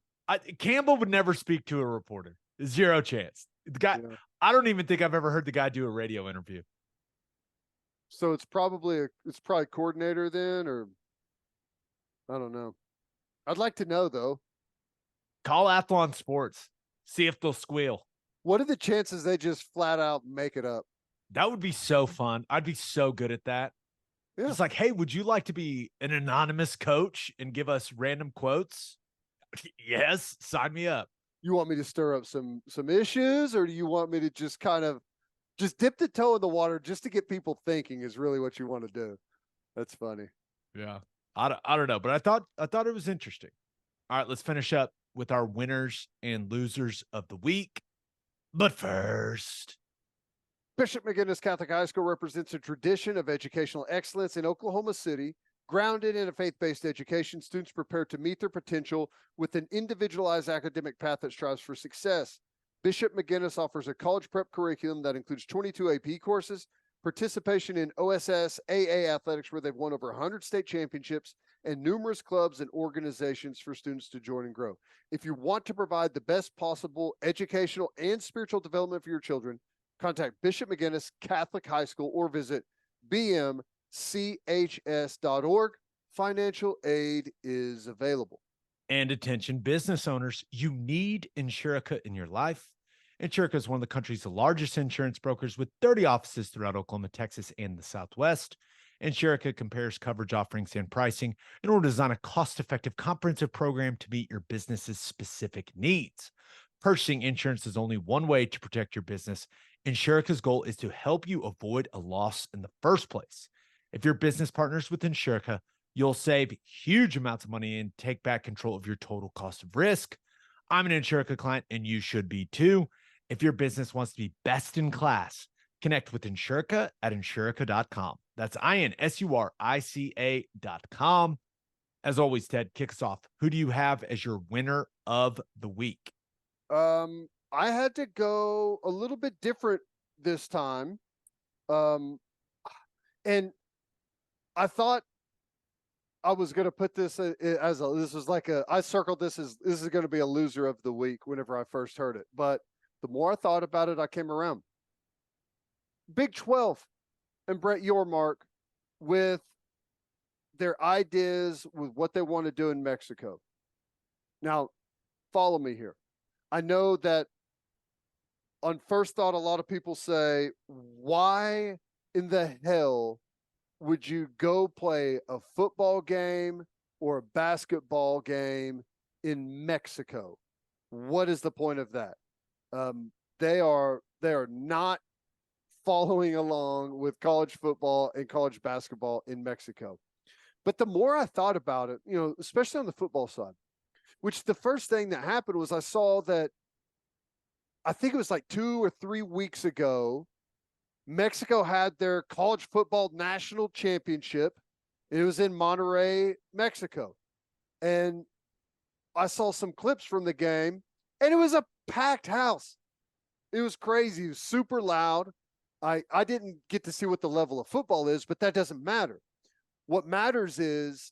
Campbell would never speak to a reporter. Zero chance. The guy, yeah. I don't even think I've ever heard the guy do a radio interview. So it's probably coordinator then, or I don't know. I'd like to know though. Call Athlon Sports. See if they'll squeal. What are the chances they just flat out make it up? That would be so fun. I'd be so good at that. Yeah. It's like, hey, would you like to be an anonymous coach and give us random quotes? Yes, sign me up. You want me to stir up some issues, or do you want me to just kind of just dip the toe in the water just to get people thinking is really what you want to do? That's funny. Yeah. I don't know, but I thought it was interesting. All right, let's finish up with our winners and losers of the week. But first, Bishop McGinnis Catholic High School represents a tradition of educational excellence in Oklahoma City. Grounded in a faith-based education, students prepare to meet their potential with an individualized academic path that strives for success. Bishop McGinnis offers a college prep curriculum that includes 22 AP courses, participation in OSS AA athletics, where they've won over 100 state championships, and numerous clubs and organizations for students to join and grow. If you want to provide the best possible educational and spiritual development for your children, contact Bishop McGinnis Catholic High School or visit bmchs.org. Financial aid is available. And attention business owners, you need Insurica in your life. Insurica is one of the country's largest insurance brokers with 30 offices throughout Oklahoma, Texas, and the Southwest. Insurica compares coverage offerings and pricing in order to design a cost-effective, comprehensive program to meet your business's specific needs. Purchasing insurance is only one way to protect your business. Insurica's goal is to help you avoid a loss in the first place. If your business partners with Insurica, you'll save huge amounts of money and take back control of your total cost of risk. I'm an Insurica client, and you should be too. If your business wants to be best in class, connect with Insurica at Insurica.com. That's INSURICA.com. As always, Ted, kick us off. Who do you have as your winner of the week? I had to go a little bit different this time. And I thought I was going to put this I circled this as this is going to be a loser of the week whenever I first heard it. But the more I thought about it, I came around. Big 12 and Brett Yormark with their ideas with what they want to do in Mexico. Now, follow me here. I know that on first thought, a lot of people say, why in the hell would you go play a football game or a basketball game in Mexico? What is the point of that? They are not following along with college football and college basketball in Mexico. But the more I thought about it, especially on the football side, which the first thing that happened was I saw that I think it was like 2 or 3 weeks ago, Mexico had their college football national championship. It was in Monterrey, Mexico. And I saw some clips from the game, and it was a packed house. It was crazy. It was super loud. I didn't get to see what the level of football is, but that doesn't matter. What matters is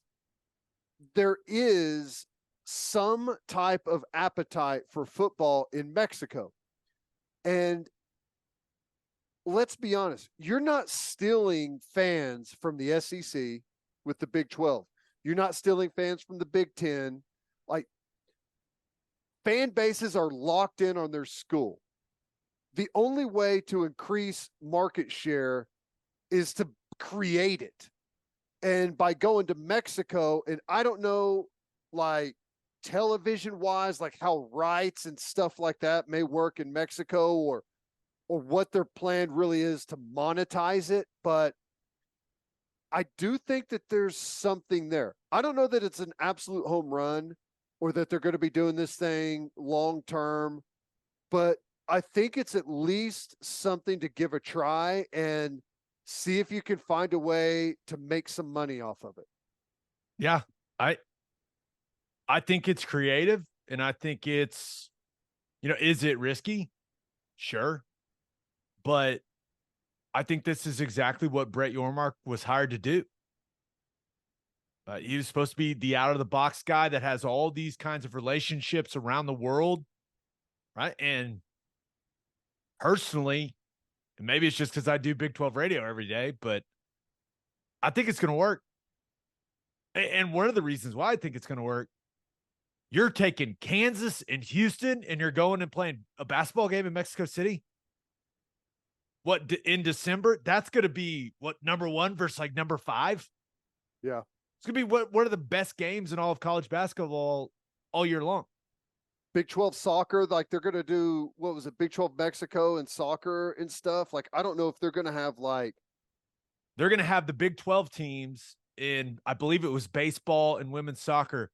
there is some type of appetite for football in Mexico. And let's be honest, you're not stealing fans from the SEC with the Big 12. You're not stealing fans from the Big 10. Like, fan bases are locked in on their school. The only way to increase market share is to create it. And by going to Mexico, and I don't know, like, television wise, like how rights and stuff like that may work in Mexico, or what their plan really is to monetize it. But I do think that there's something there. I don't know that it's an absolute home run or that they're going to be doing this thing long term, but I think it's at least something to give a try and see if you can find a way to make some money off of it. Yeah, I think it's creative, and I think it's, is it risky? Sure. But I think this is exactly what Brett Yormark was hired to do. He was supposed to be the out-of-the-box guy that has all these kinds of relationships around the world, right? And personally, and maybe it's just because I do Big 12 radio every day, but I think it's going to work. And one of the reasons why I think it's going to work, you're taking Kansas and Houston, and you're going and playing a basketball game in Mexico City. What, in December? That's going to be what, number 1 versus like number 5? Yeah. It's going to be one of the best games in all of college basketball all year long. Big 12 soccer, like they're going to do, what was it, Big 12 Mexico and soccer and stuff. Like, I don't know if they're going to have they're going to have the Big 12 teams in, I believe it was baseball and women's soccer.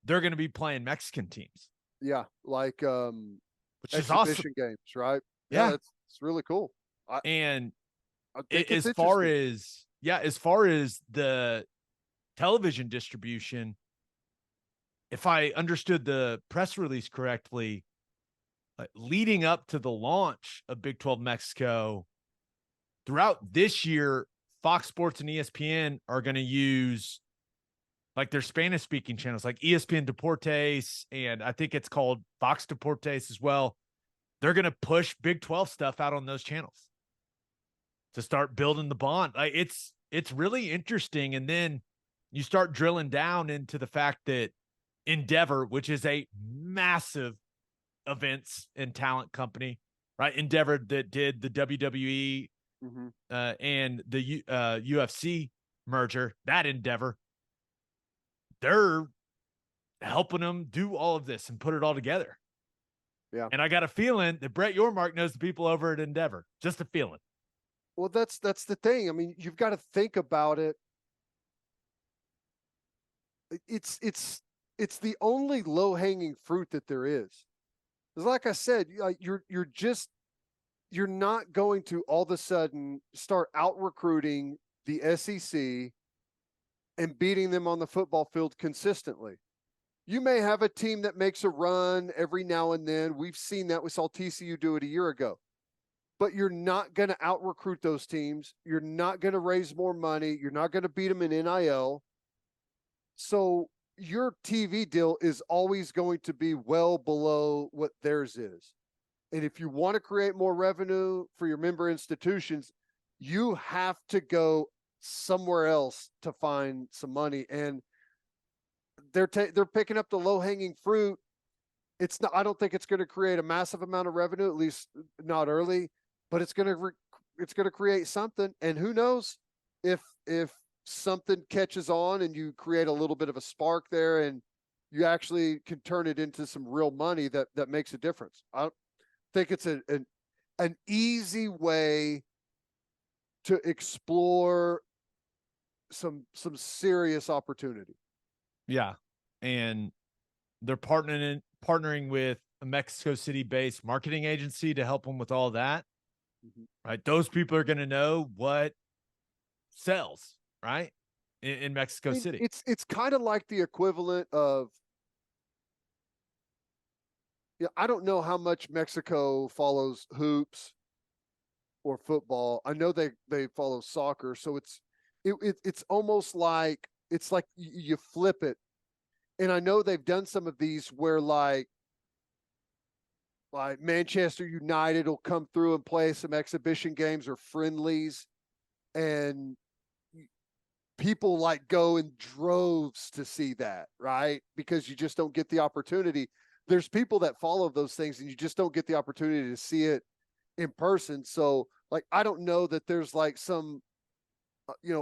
They're going to be playing Mexican teams. Yeah. Like, which is awesome. Games, right? Yeah. It's really cool. And I think as far as the television distribution, if I understood the press release correctly, leading up to the launch of Big 12 Mexico, throughout this year, Fox Sports and ESPN are going to use like their Spanish speaking channels, like ESPN Deportes, and I think it's called Fox Deportes as well. They're going to push Big 12 stuff out on those channels to start building the bond. Like, it's really interesting. And then you start drilling down into the fact that Endeavor, which is a massive events and talent company, right? Endeavor that did the WWE and the UFC merger, that Endeavor, they're helping them do all of this and put it all together. Yeah. And I got a feeling that Brett Yormark knows the people over at Endeavor. Just a feeling. Well, that's the thing. I mean, you've got to think about it. It's the only low-hanging fruit that there is. Because like I said, you're not going to all of a sudden start out recruiting the SEC and beating them on the football field consistently. You may have a team that makes a run every now and then. We've seen that. We saw TCU do it a year ago. But you're not going to out recruit those teams. You're not going to raise more money. You're not going to beat them in NIL. So your TV deal is always going to be well below what theirs is. And if you want to create more revenue for your member institutions, you have to go somewhere else to find some money. And they're picking up the low-hanging fruit. It's not, I don't think it's going to create a massive amount of revenue, at least not early, but it's going to create something. And who knows if something catches on and you create a little bit of a spark there and you actually can turn it into some real money that makes a difference. I think it's an easy way to explore some serious opportunity. Yeah. And they're partnering with a Mexico City based marketing agency to help them with all that. Right. Those people are going to know what sells, right? In Mexico City. It's kind of like the equivalent of, I don't know how much Mexico follows hoops or football. I know they follow soccer, so it's almost like you flip it. And I know they've done some of these where like Manchester United will come through and play some exhibition games or friendlies, and people like go in droves to see that, right? Because you just don't get the opportunity. There's people that follow those things and you just don't get the opportunity to see it in person. So like, I don't know that there's like some,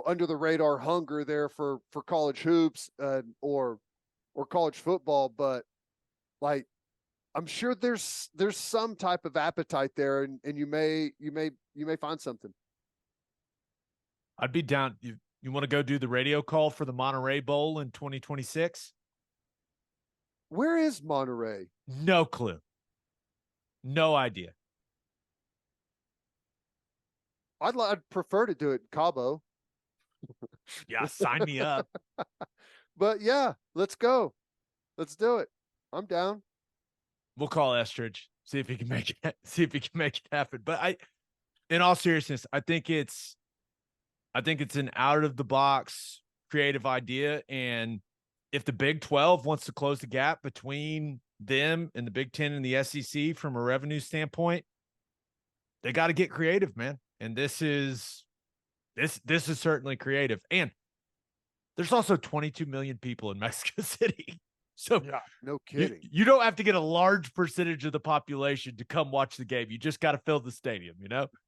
under the radar hunger there for college hoops or college football, but like, I'm sure there's some type of appetite there, and you may find something. I'd be down. You want to go do the radio call for the Monterey Bowl in 2026? Where is Monterey? No clue. No idea. I'd prefer to do it in Cabo. Yeah, sign me up. But yeah, let's go. Let's do it. I'm down. We'll call Estridge, see if he can make it happen. But in all seriousness, I think it's an out of the box creative idea. And if the Big 12 wants to close the gap between them and the Big 10 and the SEC from a revenue standpoint, they got to get creative, man. And this is certainly creative. And there's also 22 million people in Mexico City. So yeah, no kidding. You don't have to get a large percentage of the population to come watch the game. You just got to fill the stadium,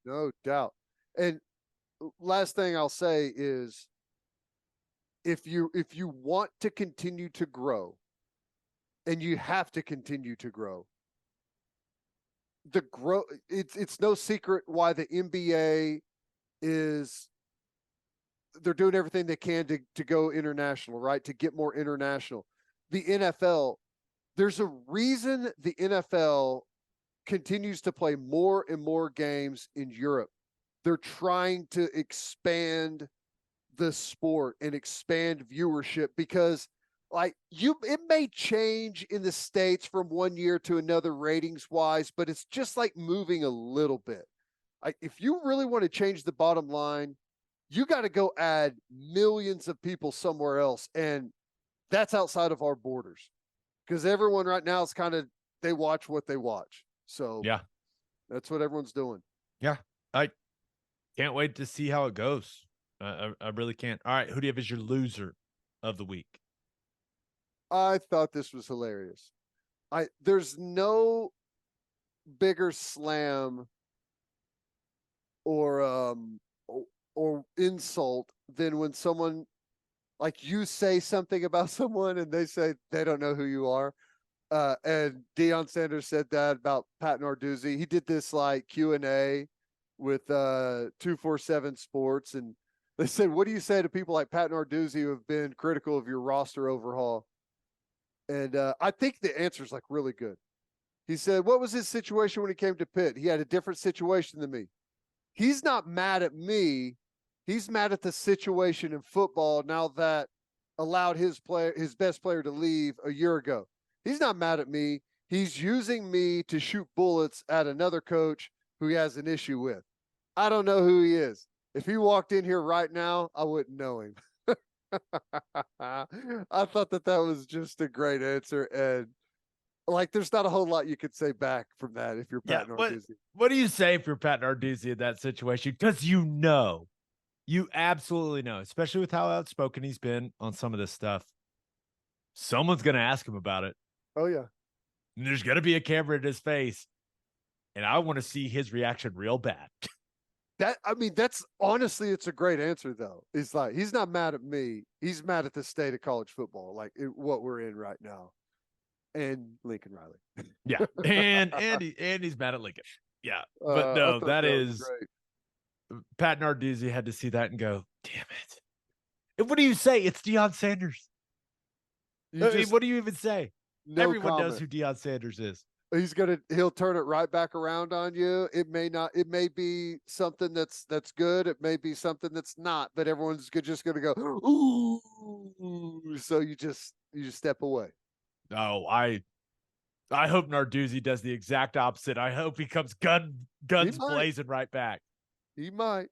No doubt. And last thing I'll say is, if you want to continue to grow, and you have to continue to grow, it's no secret why the NBA they're doing everything they can to go international, right? To get more international. The NFL, there's a reason the NFL continues to play more and more games in Europe. They're trying to expand the sport and expand viewership, because it may change in the States from one year to another ratings wise, but it's just like moving a little bit. If you really want to change the bottom line, you got to go add millions of people somewhere else. And that's outside of our borders, because everyone right now is they watch what they watch. So yeah, that's what everyone's doing. Yeah. I can't wait to see how it goes. I really can't. All right. Who do you have as your loser of the week? I thought this was hilarious. There's no bigger slam or insult than when someone, like, you say something about someone and they say they don't know who you are. And Deion Sanders said that about Pat Narduzzi. He did this like Q&A with 247 Sports, and they said, what do you say to people like Pat Narduzzi who have been critical of your roster overhaul? And I think the answer is like really good. He said, what was his situation when he came to Pitt? He had a different situation than me. He's not mad at me. He's mad at the situation in football now that allowed his best player to leave a year ago. He's not mad at me. He's using me to shoot bullets at another coach who he has an issue with. I don't know who he is. If he walked in here right now, I wouldn't know him. I thought that was just a great answer. And like, there's not a whole lot you could say back from that if you're Pat Narduzzi. What do you say if you're Pat Narduzzi in that situation? Because you absolutely know, especially with how outspoken he's been on some of this stuff. Someone's going to ask him about it. Oh, yeah. And there's going to be a camera in his face. And I want to see his reaction real bad. That's honestly, it's a great answer, though. It's like, he's not mad at me. He's mad at the state of college football, like what we're in right now. And Lincoln Riley. Yeah. And he's mad at Lincoln. Yeah. But no, that is great. Pat Narduzzi had to see that and go, damn it. What do you say? It's Deion Sanders. What do you even say? No Everyone knows comment. who Deion Sanders is. He'll turn it right back around on you. It may be something that's good. It may be something that's not, but everyone's just going to go, ooh. So you just step away. Oh, I hope Narduzzi does the exact opposite. I hope he comes guns blazing right back. He might.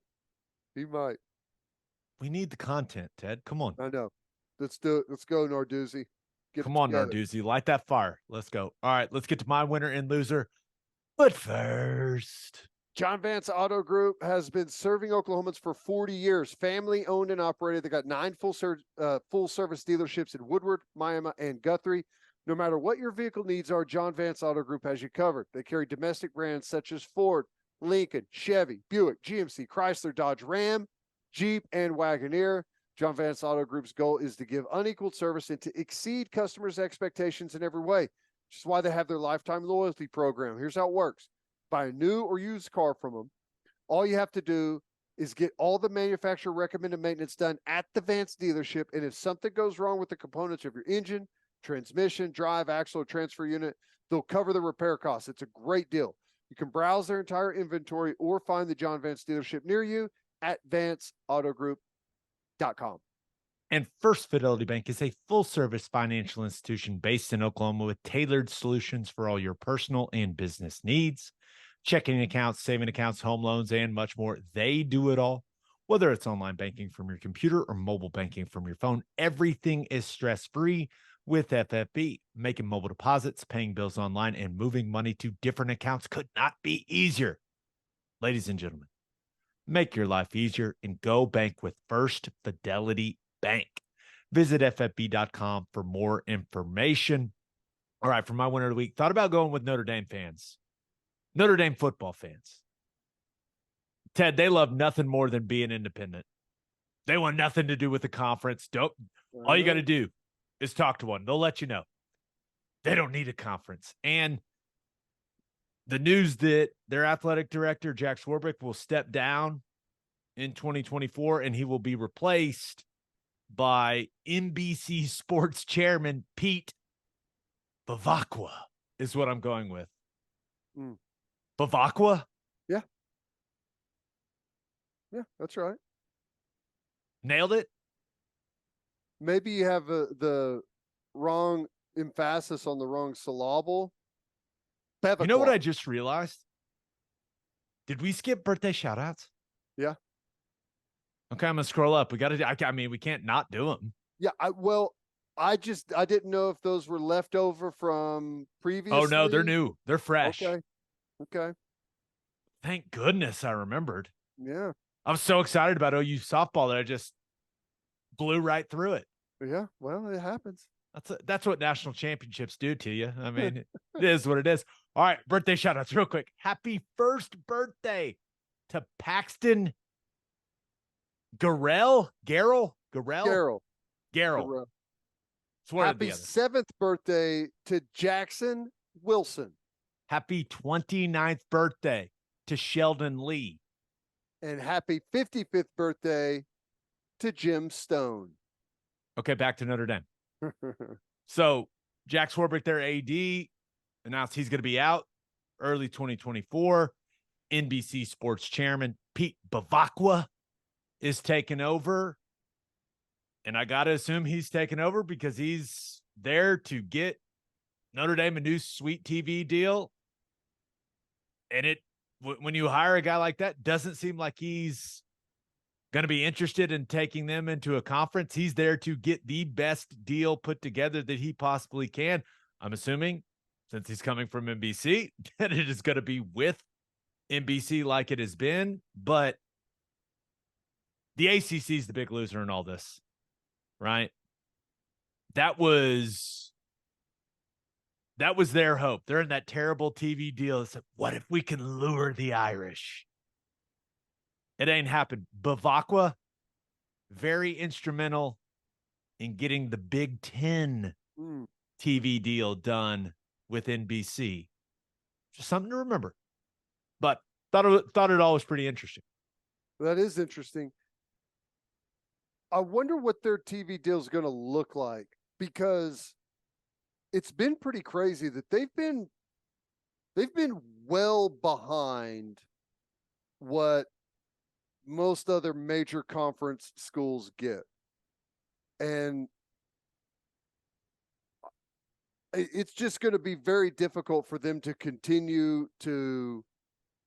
We need the content, Ted. Come on. I know. Let's do it. Let's go, Narduzzi. Come on, Narduzzi. Light that fire. Let's go. All right, let's get to my winner and loser. But first, John Vance Auto Group has been serving Oklahomans for 40 years. Family owned and operated. They got 9 full service dealerships in Woodward, Miami, and Guthrie. No matter what your vehicle needs are, John Vance Auto Group has you covered. They carry domestic brands such as Ford, Lincoln, Chevy, Buick, GMC, Chrysler, Dodge, Ram, Jeep, and Wagoneer. John Vance Auto Group's goal is to give unequaled service and to exceed customers' expectations in every way, which is why they have their lifetime loyalty program. Here's how it works. Buy a new or used car from them. All you have to do is get all the manufacturer recommended maintenance done at the Vance dealership. And if something goes wrong with the components of your engine, transmission, drive, axle, or transfer unit, they'll cover the repair costs. It's a great deal. You can browse their entire inventory or find the John Vance dealership near you at vanceautogroup.com. And First Fidelity Bank is a full-service financial institution based in Oklahoma with tailored solutions for all your personal and business needs. Checking accounts, saving accounts, home loans, and much more. They do it all. Whether it's online banking from your computer or mobile banking from your phone, everything is stress-free with FFB. Making mobile deposits, paying bills online, and moving money to different accounts could not be easier. Ladies and gentlemen, make your life easier and go bank with First Fidelity Bank. Visit ffb.com for more information. All right, for my winner of the week, thought about going with Notre Dame fans. Notre Dame football fans. Ted, they love nothing more than being independent. They want nothing to do with the conference. All you got to do is talk to one. They'll let you know. They don't need a conference. And the news that their athletic director, Jack Swarbrick, will step down in 2024, and he will be replaced by NBC Sports Chairman Pete Bavacqua is what I'm going with. Bavacqua? Yeah, that's right. Nailed it? Maybe you have the wrong emphasis on the wrong syllable. You know what I just realized? Did we skip birthday shout-outs? Yeah. Okay, I'm going to scroll up. We got to, I mean, we can't not do them. Yeah, I didn't know if those were left over from previously. Oh, no, they're new. They're fresh. Okay. Thank goodness I remembered. Yeah. I was so excited about OU softball that I just blew right through it. Yeah, well, it happens. That's what national championships do to you. I mean, it is what it is. All right, birthday shout-outs real quick. Happy first birthday to Paxton Garrell. Happy 7th birthday to Jackson Wilson. Happy 29th birthday to Sheldon Lee. And happy 55th birthday to Jim Stone. Okay, back to Notre Dame. So Jack Swarbrick, their AD, announced he's going to be out early 2024. NBC Sports Chairman Pete Bavacqua is taking over. And I got to assume he's taking over because he's there to get Notre Dame a new sweet TV deal. And when you hire a guy like that, doesn't seem like he's going to be interested in taking them into a conference. He's there to get the best deal put together that he possibly can. I'm assuming, since he's coming from NBC, that it is going to be with NBC like it has been. But the ACC is the big loser in all this, right? That was their hope. They're in that terrible TV deal. It's like, what if we can lure the Irish? It ain't happened. Bavacqua, very instrumental in getting the Big Ten TV deal done with NBC. Just something to remember. But thought it all was pretty interesting. That is interesting. I wonder what their TV deal is going to look like, because it's been pretty crazy that they've been well behind what most other major conference schools get. And it's just going to be very difficult for them to continue to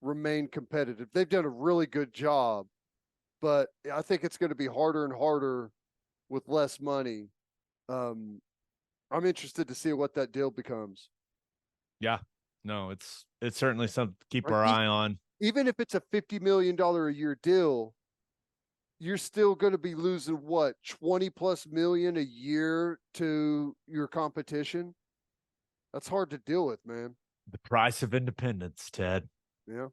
remain competitive. They've done a really good job, but I think it's going to be harder and harder with less money. I'm interested to see what that deal becomes. Yeah, no, it's certainly something to keep Right? our eye on. Even if it's a $50 million a year deal, you're still going to be losing what, 20 plus million a year to your competition. That's hard to deal with, man. The price of independence, Ted. Yeah.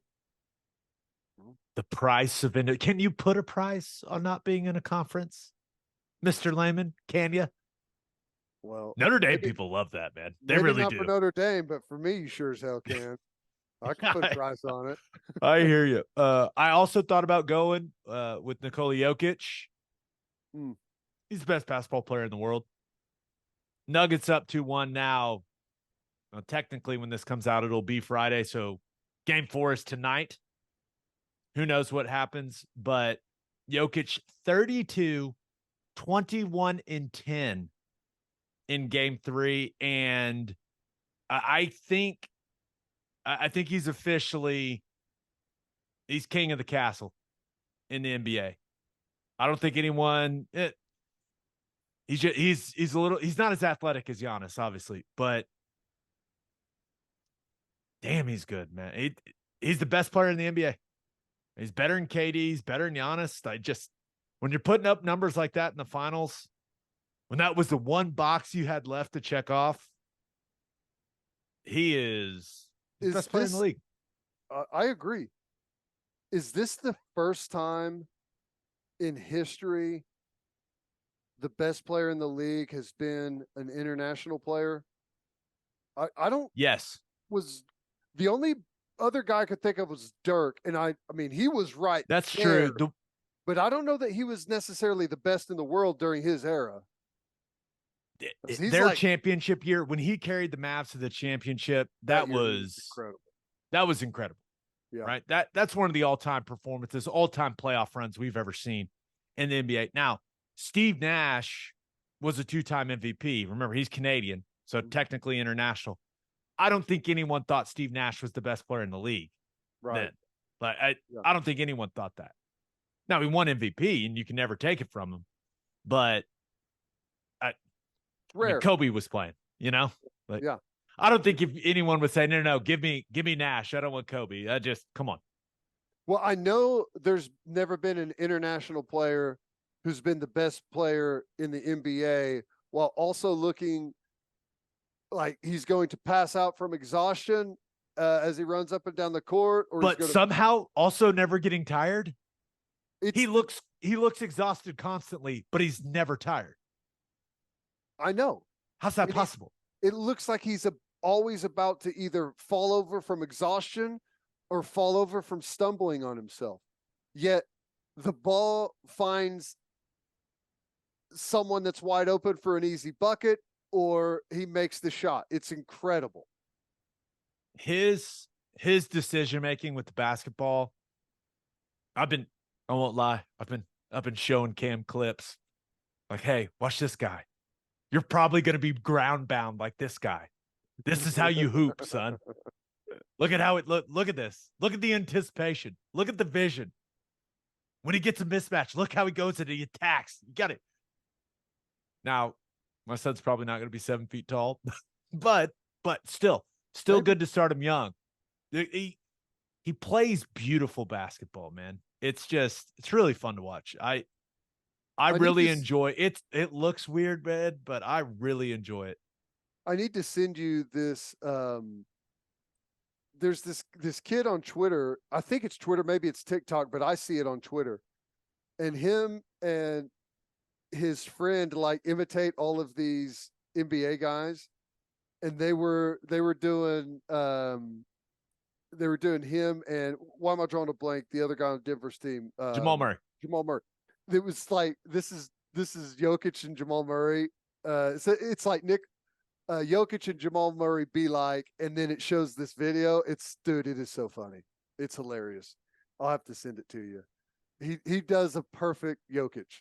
The price of independence. Can you put a price on not being in a conference, Mr. Lehman? Can you? Well, Notre Dame people love that, man. They maybe really not do. for Notre Dame, but for me, you sure as hell can. I can put a price on it. I hear you. I also thought about going with Nikola Jokic. He's the best basketball player in the world. Nuggets up 2-1 now. Technically, when this comes out, it'll be Friday. So game 4 is tonight. Who knows what happens? But Jokic 32, 21 and 10 in game 3. And I think he's king of the castle in the NBA. I don't think anyone he's not as athletic as Giannis, obviously, but damn, he's good, man. He's the best player in the NBA. He's better than KD. He's better than Giannis. When you're putting up numbers like that in the finals, when that was the one box you had left to check off, he is the best player in the league. I agree. Is this the first time in history the best player in the league has been an international player? I don't. Yes. Was the only other guy I could think of was Dirk, and I mean he was right. That's there, true. But I don't know that he was necessarily the best in the world during his era. Their championship year, when he carried the Mavs to the championship, that was incredible. That was incredible. Yeah. Right. That's one of the all-time performances, all-time playoff runs we've ever seen in the NBA. Now, Steve Nash was a 2-time MVP. Remember, he's Canadian, so technically international. I don't think anyone thought Steve Nash was the best player in the league then. But I don't think anyone thought that. Now, he won MVP, and you can never take it from him. But Kobe was playing, Like, yeah. I don't think if anyone would say, no, give me Nash. I don't want Kobe. Come on. Well, I know there's never been an international player who's been the best player in the NBA while also looking like he's going to pass out from exhaustion as he runs up and down the court. But somehow also never getting tired. He looks exhausted constantly, but he's never tired. I know. How's that possible? It looks like he's always about to either fall over from exhaustion or fall over from stumbling on himself. Yet the ball finds someone that's wide open for an easy bucket, or he makes the shot. It's incredible. His decision-making with the basketball, I won't lie, I've been showing Cam clips. Like, hey, watch this guy. You're probably going to be ground bound like this guy. This is how you hoop, son. Look at how it look at this. Look at the anticipation. Look at the vision. When he gets a mismatch, look how he goes and he attacks. You got it. Now, my son's probably not going to be 7 feet tall, but still good to start him young. He plays beautiful basketball, man. It's really fun to watch. I really enjoy it. It looks weird, man, but I really enjoy it. I need to send you this. There's this kid on Twitter. I think it's Twitter, maybe it's TikTok, but I see it on Twitter. And him and his friend like imitate all of these NBA guys, and they were doing him and why am I drawing a blank? The other guy on Denver's team, Jamal Murray. It was like, this is this is Jokic and Jamal Murray. So it's like Jokic and Jamal Murray be like, and then it shows this video. Dude, it is so funny. It's hilarious. I'll have to send it to you. He does a perfect Jokic.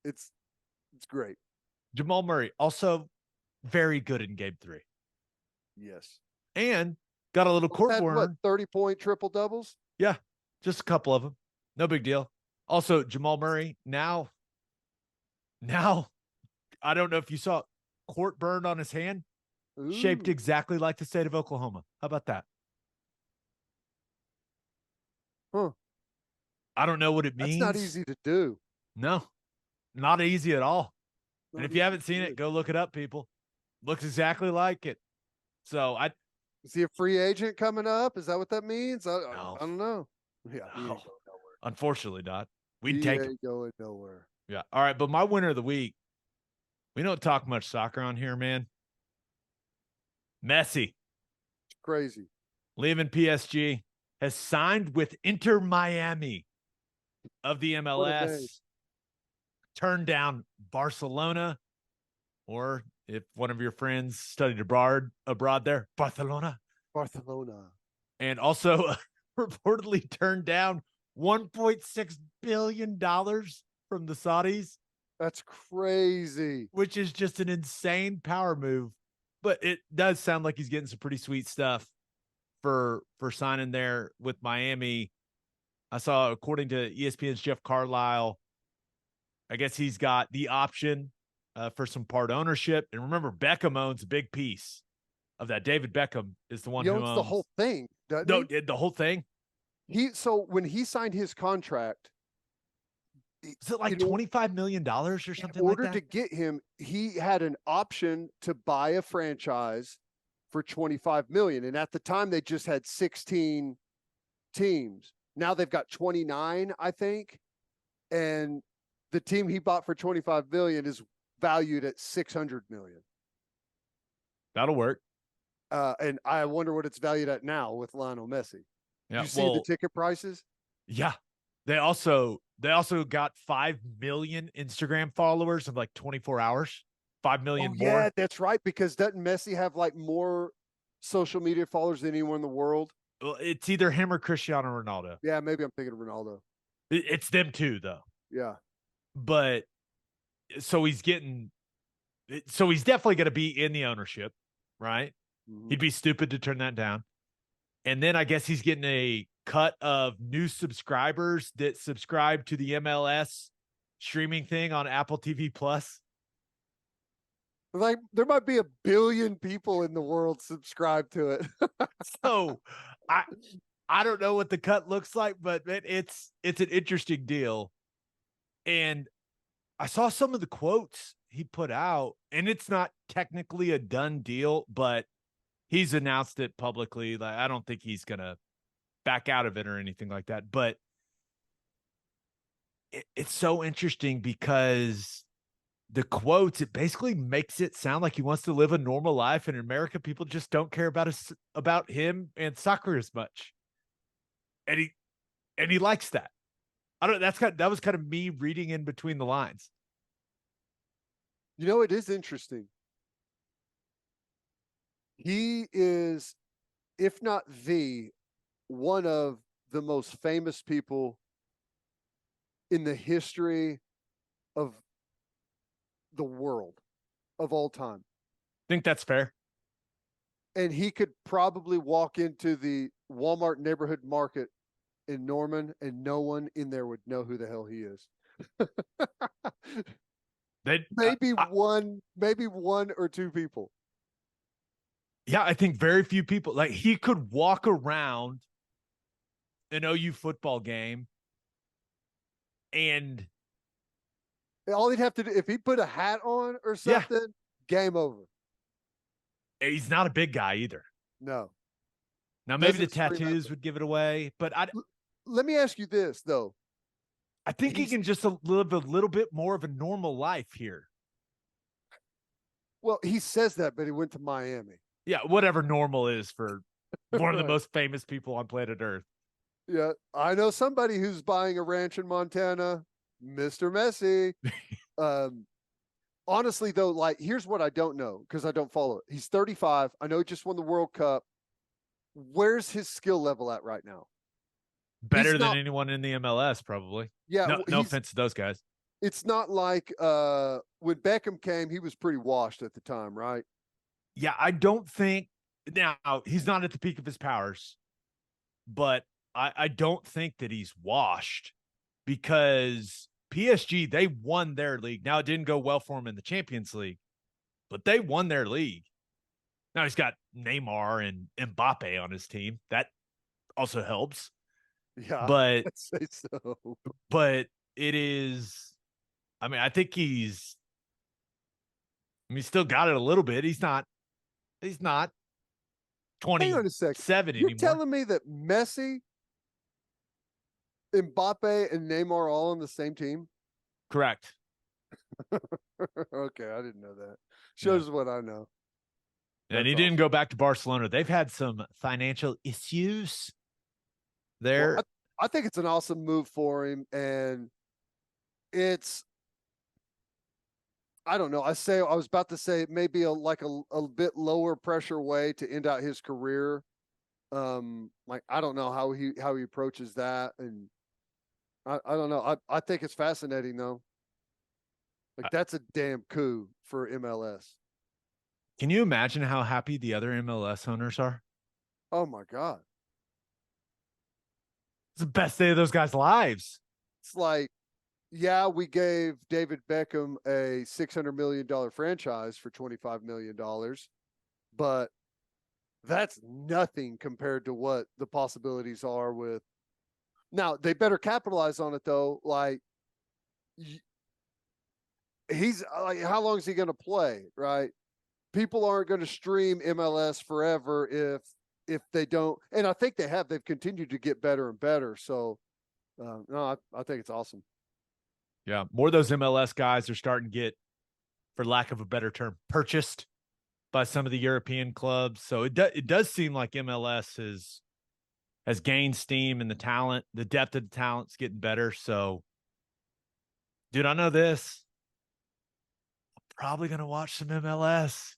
It's great. Jamal Murray, also very good in game 3. Yes. And got a little court burn. 30-point triple doubles? Yeah, just a couple of them. No big deal. Also, Jamal Murray, now, I don't know if you saw court burn on his hand, shaped exactly like the state of Oklahoma. How about that? Huh. I don't know what it means. That's not easy to do. No, not easy at all. And if you haven't seen it, go look it up, people. Looks exactly like it. So is he a free agent coming up? Is that what that means? I don't know. Yeah, no. Unfortunately not. We'd he take ain't him. Going nowhere. Yeah. All right, but my winner of the week. We don't talk much soccer on here, man. Messi. It's crazy. Leaving PSG, has signed with Inter Miami of the MLS. Turned down Barcelona, or if one of your friends studied abroad there, Barcelona. And also reportedly turned down $1.6 billion from the Saudis. That's crazy. Which is just an insane power move. But it does sound like he's getting some pretty sweet stuff for signing there with Miami. I saw, according to ESPN's Jeff Carlisle, I guess he's got the option for some part ownership. And remember, Beckham owns a big piece of that. David Beckham is the one who owns the whole thing. The whole thing. So when he signed his contract, is it like $25 million or something like that? In order to get him, he had an option to buy a franchise for $25 million. And at the time, they just had 16 teams. Now they've got 29, I think. And the team he bought for $25 million is valued at $600 million. That'll work. And I wonder what it's valued at now with Lionel Messi. Yeah, you see the ticket prices? Yeah. They also got 5 million Instagram followers in like 24 hours. 5 million more. Yeah, that's right. Because doesn't Messi have like more social media followers than anyone in the world? Well, it's either him or Cristiano Ronaldo. Yeah, maybe I'm thinking of Ronaldo. It's them too, though. Yeah. But so he's definitely going to be in the ownership, right? Mm-hmm. He'd be stupid to turn that down. And then I guess he's getting a cut of new subscribers that subscribe to the MLS streaming thing on Apple TV Plus. Like there might be 1 billion people in the world subscribe to it. So I don't know what the cut looks like, but it's an interesting deal. And I saw some of the quotes he put out, and it's not technically a done deal, but he's announced it publicly. Like, I don't think he's going to back out of it or anything like that. But it's so interesting because the quotes, it basically makes it sound like he wants to live a normal life. And in America, people just don't care about him and soccer as much. And he likes that. That was kind of me reading in between the lines. You know, it is interesting. He is, if not one of the most famous people in the history of the world of all time. Think that's fair. And he could probably walk into the Walmart neighborhood market in Norman and no one in there would know who the hell he is. Maybe one or two people. Yeah, I think very few people. Like, he could walk around an OU football game and all he'd have to do, if he put a hat on or something, game over. He's not a big guy either. No. Now, maybe the tattoos would give it away, but let me ask you this, though. I think he can just live a little bit more of a normal life here. Well, he says that, but he went to Miami. Yeah, whatever normal is for one of the most famous people on planet Earth. Yeah, I know somebody who's buying a ranch in Montana, Mr. Messi. Um, honestly, though, like, here's what I don't know because I don't follow it. He's 35. I know he just won the World Cup. Where's his skill level at right now? Better than anyone in the MLS, probably. Yeah, No offense to those guys. It's not like when Beckham came, he was pretty washed at the time, right? Yeah, I don't think now he's not at the peak of his powers, but I don't think that he's washed because PSG, they won their league. Now, it didn't go well for him in the Champions League, but they won their league. Now he's got Neymar and Mbappe on his team. That also helps. Yeah, But I'd say so. But it is, I mean, I think he's still got it a little bit. He's not 27 You're anymore. telling me that Messi, Mbappe, and Neymar are all on the same team? Correct. Okay, I didn't know that. Shows what I know. And he didn't go back to Barcelona. They've had some financial issues there. Well, I think it's an awesome move for him, and I don't know. I was about to say maybe a bit lower pressure way to end out his career. Like, I don't know how he approaches that, and I don't know. I think it's fascinating though. Like, that's a damn coup for MLS. Can you imagine how happy the other MLS owners are? Oh my God. It's the best day of those guys' lives. It's like, yeah, we gave David Beckham a $600 million franchise for $25 million, but that's nothing compared to what the possibilities are with. Now, they better capitalize on it though. Like, he's like, how long is he going to play? Right. People aren't going to stream MLS forever if they don't. And I think they've continued to get better and better. So, no, I think it's awesome. Yeah. More of those MLS guys are starting to get, for lack of a better term, purchased by some of the European clubs. So it does seem like MLS has gained steam, and the depth of the talent's getting better. So, dude, I know this. I'm probably going to watch some MLS.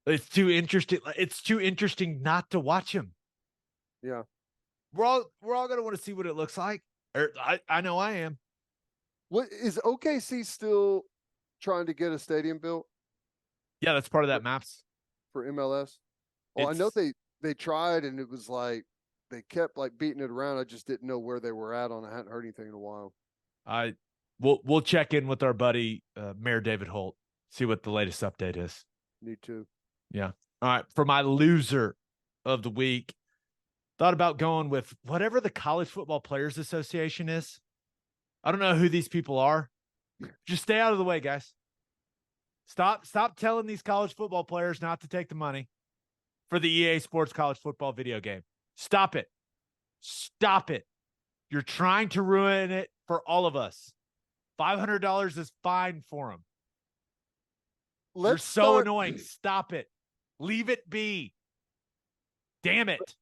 It's too interesting. It's too interesting not to watch him. Yeah. We're all going to want to see what it looks like. I know I am. What is OKC still trying to get a stadium built? Yeah, that's part of that maps for MLS. Well, I know they tried, and it was like they kept like beating it around. I just didn't know where they were at on. I hadn't heard anything in a while. We'll check in with our buddy Mayor David Holt, see what the latest update is. Need to. Yeah. All right. For my loser of the week, thought about going with whatever the College Football Players Association is. I don't know who these people are. Just stay out of the way, guys. Stop telling these college football players not to take the money for the EA Sports College Football video game. Stop it. Stop it. You're trying to ruin it for all of us. $500 is fine for them. You're so annoying. Stop it. Leave it be. Damn it.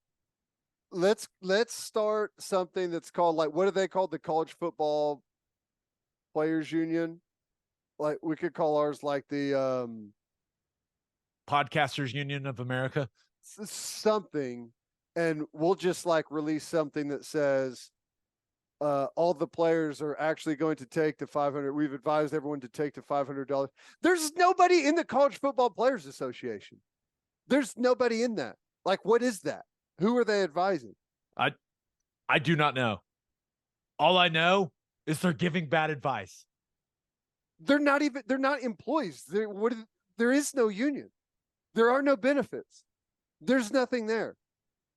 Let's start something that's called, like, what are they called? The College Football Players Union. Like, we could call ours like the Podcasters Union of America. Something, and we'll just like release something that says all the players are actually going to take the $500. We've advised everyone to take the $500. There's nobody in the College Football Players Association. There's nobody in that. Like, what is that? Who are they advising? I do not know. All I know is they're giving bad advice. They're not employees. There is no union. There are no benefits. There's nothing there.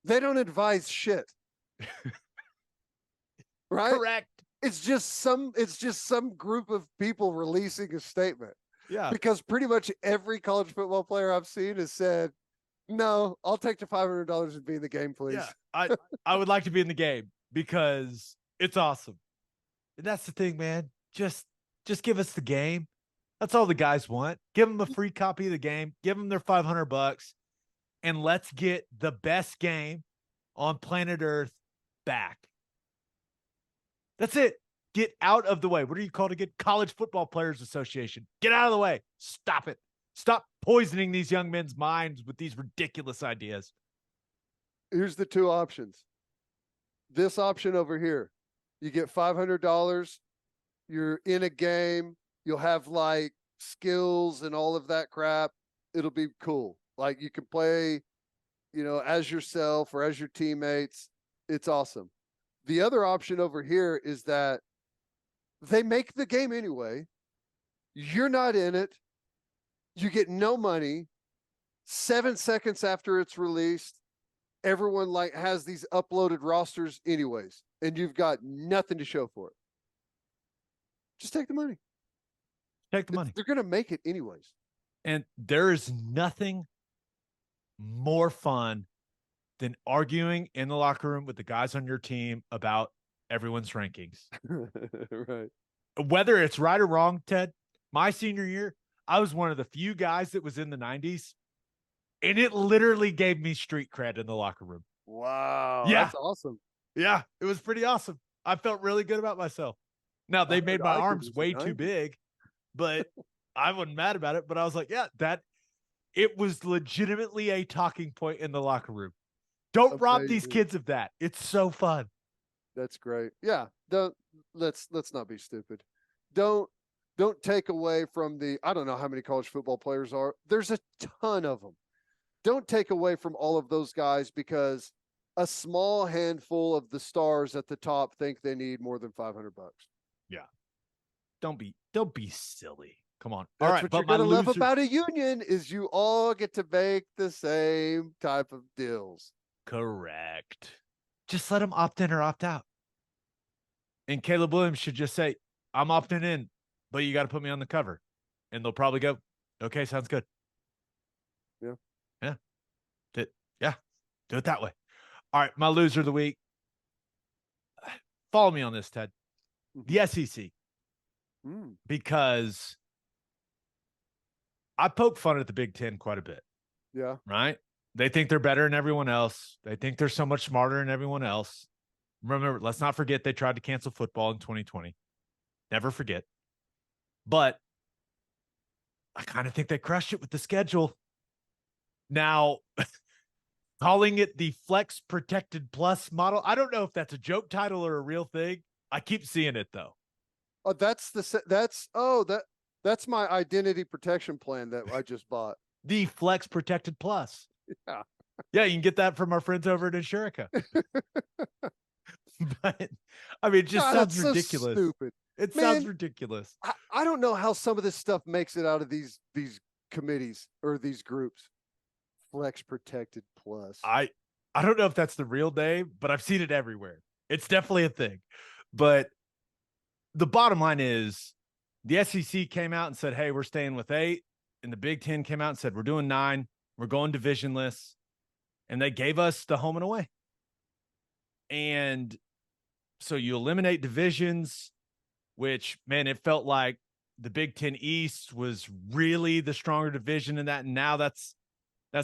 They don't advise shit. Right? Correct. It's just some group of people releasing a statement. Yeah. Because pretty much every college football player I've seen has said, no, I'll take the $500 and be in the game, please. Yeah, I would like to be in the game because it's awesome. And that's the thing, man. Just give us the game. That's all the guys want. Give them a free copy of the game. Give them their $500, and let's get the best game on planet Earth back. That's it. Get out of the way. What are you called again? College Football Players Association. Get out of the way. Stop it. Stop poisoning these young men's minds with these ridiculous ideas. Here's the two options. This option over here, you get $500. You're in a game. You'll have like skills and all of that crap. It'll be cool. Like you can play, as yourself or as your teammates. It's awesome. The other option over here is that they make the game anyway. You're not in it. You get no money. 7 seconds after it's released, everyone like has these uploaded rosters anyways, and you've got nothing to show for it. Just take the money. Take the money. They're going to make it anyways. And there is nothing more fun than arguing in the locker room with the guys on your team about everyone's rankings. Right. Whether it's right or wrong, Ted, my senior year, I was one of the few guys that was in the 90s, and it literally gave me street cred in the locker room. Wow. Yeah. That's awesome. Yeah, it was pretty awesome. I felt really good about myself. Now, they made my arms way too big, but I wasn't mad about it. But I was like, yeah, it was legitimately a talking point in the locker room. Don't rob these kids of that. It's so fun. That's great. Yeah. Let's not be stupid. Don't take away from I don't know how many college football players are. There's a ton of them. Don't take away from all of those guys because a small handful of the stars at the top think they need more than $500. Yeah. Don't be silly. Come on. That's all right. What you're going to love about a union is you all get to make the same type of deals. Correct. Just let them opt in or opt out. And Caleb Williams should just say, I'm opting in, but you got to put me on the cover. And they'll probably go, okay, sounds good. Yeah. Yeah. Do it that way. All right. My loser of the week. Follow me on this, Ted. The SEC. Because I poke fun at the Big Ten quite a bit. Yeah. Right? They think they're better than everyone else. They think they're so much smarter than everyone else. Remember, let's not forget they tried to cancel football in 2020. Never forget. But I kind of think they crushed it with the schedule. Now, calling it the Flex Protected Plus model, I don't know if that's a joke title or a real thing. I keep seeing it, though. Oh, that's my identity protection plan that I just bought. The Flex Protected Plus. Yeah. Yeah, you can get that from our friends over at Insurica. But I mean, it just sounds ridiculous. So stupid. It sounds ridiculous. I don't know how some of this stuff makes it out of these committees or these groups. Flex Protected Plus. I don't know if that's the real name, but I've seen it everywhere. It's definitely a thing. But the bottom line is the SEC came out and said, hey, we're staying with 8. And the Big Ten came out and said, we're doing 9. We're going divisionless. And they gave us the home and away. And so you eliminate divisions, which, man, it felt like the Big Ten East was really the stronger division in that. And now that's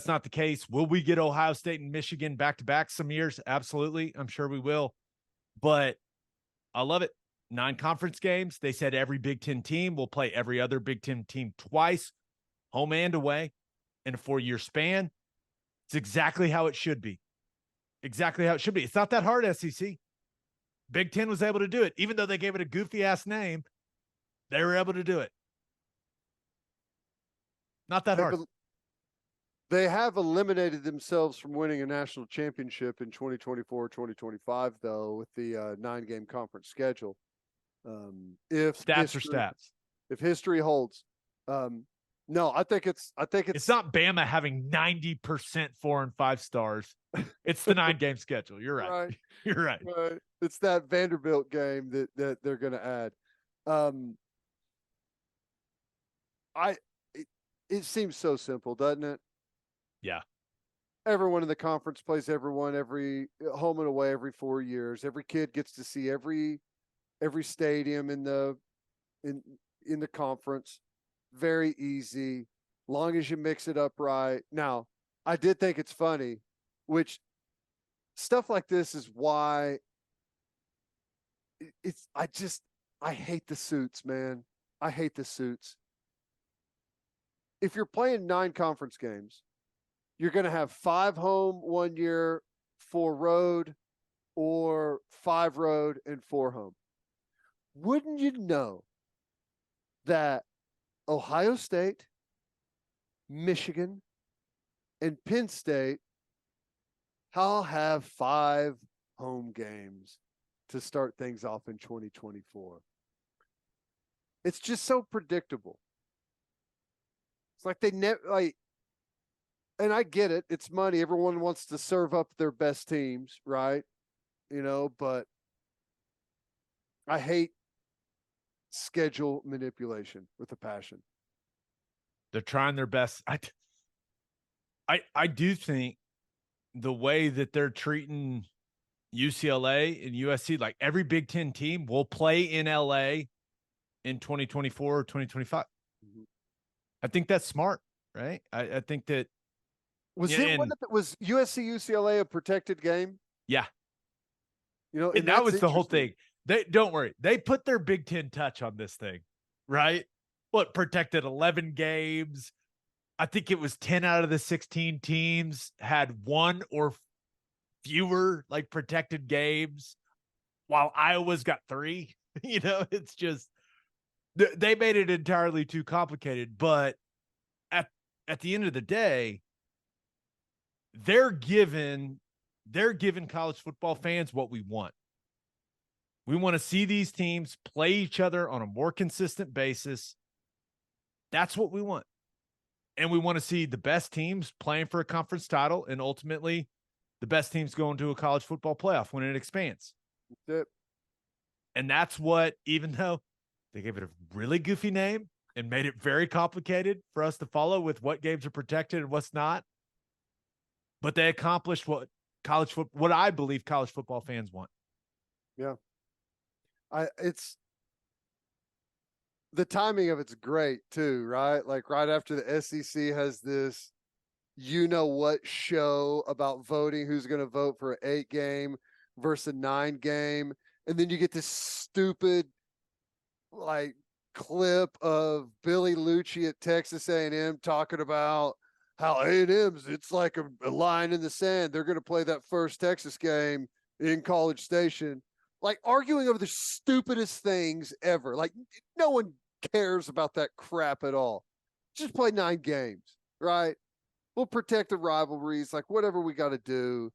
not the case. Will we get Ohio State and Michigan back-to-back some years? Absolutely. I'm sure we will. But I love it. 9 conference games. They said every Big Ten team will play every other Big Ten team twice, home and away, in a 4-year span. It's exactly how it should be. Exactly how it should be. It's not that hard, SEC. Big Ten was able to do it. Even though they gave it a goofy-ass name, they were able to do it. Not that hard. They have eliminated themselves from winning a national championship in 2024, 2025, though, with the 9-game conference schedule. If history holds. No, I think it's not Bama having 90% 4 and 5 stars. It's the 9-game schedule. You're right. You're right. It's that Vanderbilt game that they're going to add. It seems so simple, doesn't it? Yeah. Everyone in the conference plays everyone every home and away every 4 years. Every kid gets to see every stadium in the conference. Very easy, long as you mix it up right. Now, I did think it's funny, which stuff like this is why I hate the suits, man. I hate the suits. If you're playing 9 conference games, you're going to have 5 home one year, 4 road, or 5 road and 4 home. Wouldn't you know that Ohio State, Michigan, and Penn State all have 5 home games to start things off in 2024? It's just so predictable. It's like they never and I get it. It's money. Everyone wants to serve up their best teams, right? But I hate schedule manipulation with a passion. They're trying their best. I do think the way that they're treating UCLA and USC, like every Big Ten team will play in LA in 2024 or 2025. Mm-hmm. I think that's smart, right? I think that was USC UCLA a protected game? Yeah. And that was the whole thing. Don't worry. They put their Big Ten touch on this thing, right? What, protected 11 games. I think it was 10 out of the 16 teams had 1 or fewer like protected games, while Iowa's got 3. It's just they made it entirely too complicated. But at the end of the day, they're giving college football fans what we want. We want to see these teams play each other on a more consistent basis. That's what we want. And we want to see the best teams playing for a conference title, and ultimately the best teams going to a college football playoff when it expands. That's it. And that's what, even though they gave it a really goofy name and made it very complicated for us to follow with what games are protected and what's not, but they accomplished what I believe college football fans want. Yeah. It's the timing of it's great too, right? Like right after the SEC has this what show about voting who's going to vote for an 8 game versus a 9 game, and then you get this stupid like clip of Billy Lucci at Texas A&M talking about how A&M's, it's like a line in the sand. They're going to play that first Texas game in College Station, like arguing over the stupidest things ever. Like no one cares about that crap at all. Just play 9 games, right? We'll protect the rivalries, like whatever we got to do.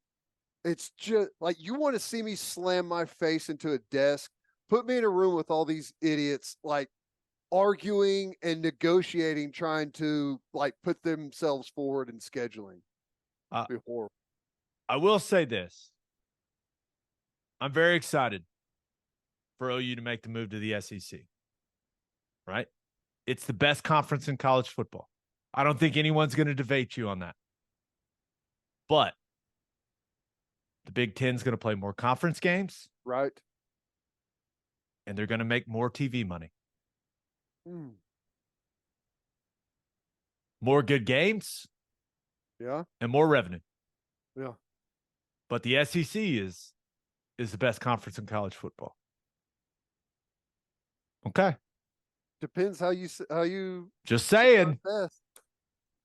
It's just like, you want to see me slam my face into a desk, put me in a room with all these idiots, like arguing and negotiating, trying to like put themselves forward in scheduling. It'd be horrible. I will say this. I'm very excited for OU to make the move to the SEC, right? It's the best conference in college football. I don't think anyone's going to debate you on that. But the Big Ten's going to play more conference games. Right. And they're going to make more TV money. More good games. Yeah. And more revenue. Yeah. But the SEC is the best conference in college football. Okay. Depends how you just saying.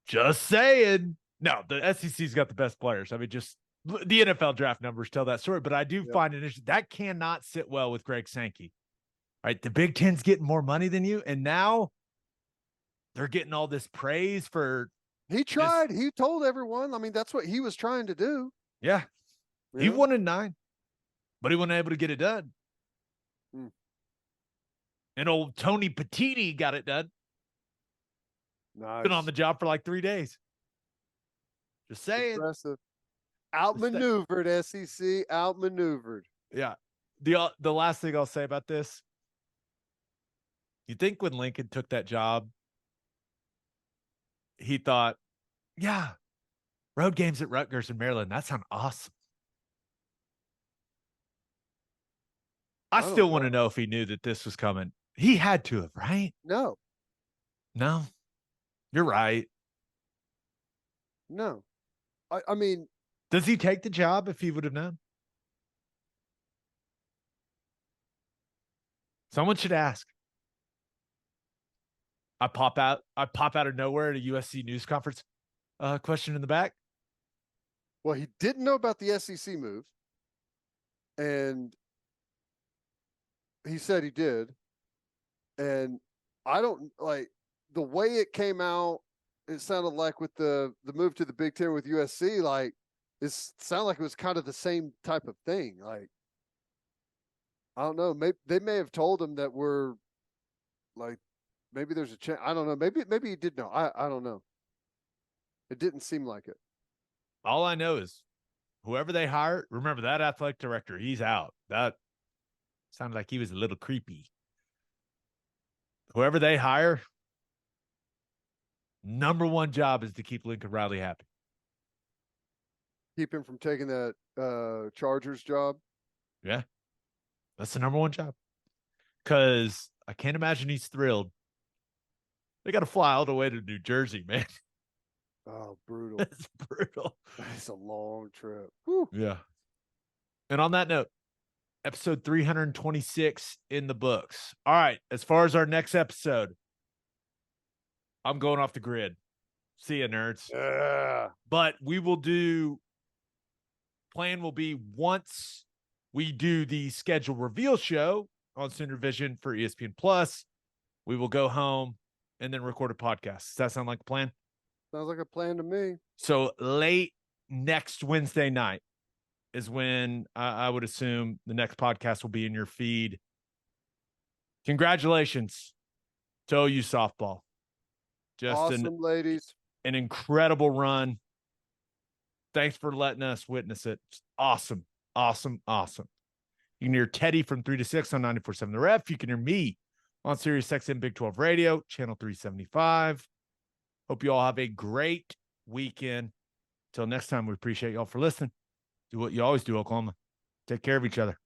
Just saying. No, the SEC's got the best players. I mean, just the NFL draft numbers tell that story. But I do find it interesting. That cannot sit well with Greg Sankey. Right? The Big Ten's getting more money than you, and now they're getting all this praise for. He tried. He told everyone. I mean, that's what he was trying to do. Yeah. He won in 9, but he wasn't able to get it done. And old Tony Petiti got it done. Nice. Been on the job for like 3 days. Just saying. Impressive. Outmaneuvered, SEC. Outmaneuvered. Yeah. The last thing I'll say about this. You think when Lincoln took that job, he thought, yeah, road games at Rutgers and Maryland, that sounds awesome. I still want to know if he knew that this was coming. He had to have, right? No. You're right. No. I mean, does he take the job if he would have known? Someone should ask. I pop out of nowhere at a USC news conference. Question in the back. Well, he didn't know about the SEC move, and he said he did. And I don't like the way it came out. It sounded like with the move to the Big Ten with USC, like it sounded like it was kind of the same type of thing. Like, I don't know. Maybe they may have told him that we're like, maybe there's a chance. I don't know. Maybe he did know. I don't know. It didn't seem like it. All I know is whoever they hire, remember that athletic director, he's out. That sounded like he was a little creepy. Whoever they hire, number one job is to keep Lincoln Riley happy. Keep him from taking that Chargers job. Yeah. That's the number one job. Because I can't imagine he's thrilled. They got to fly all the way to New Jersey, man. Oh, brutal. It's brutal. It's a long trip. Whew. Yeah. And on that note, episode 326 in the books. All right. As far as our next episode, I'm going off the grid. See you, nerds. Yeah. But we will do, plan will be once we do the schedule reveal show on Sooner Vision for ESPN Plus, we will go home and then record a podcast. Does that sound like a plan? Sounds like a plan to me. So late next Wednesday night is when I would assume the next podcast will be in your feed. Congratulations to OU softball. Just awesome, ladies. An incredible run. Thanks for letting us witness it. It's awesome. Awesome. Awesome. You can hear Teddy from 3 to 6 on 94.7 The Ref. You can hear me on Sirius XM Big 12 Radio, channel 375. Hope you all have a great weekend. Till next time, we appreciate y'all for listening. Do what you always do, Oklahoma. Take care of each other.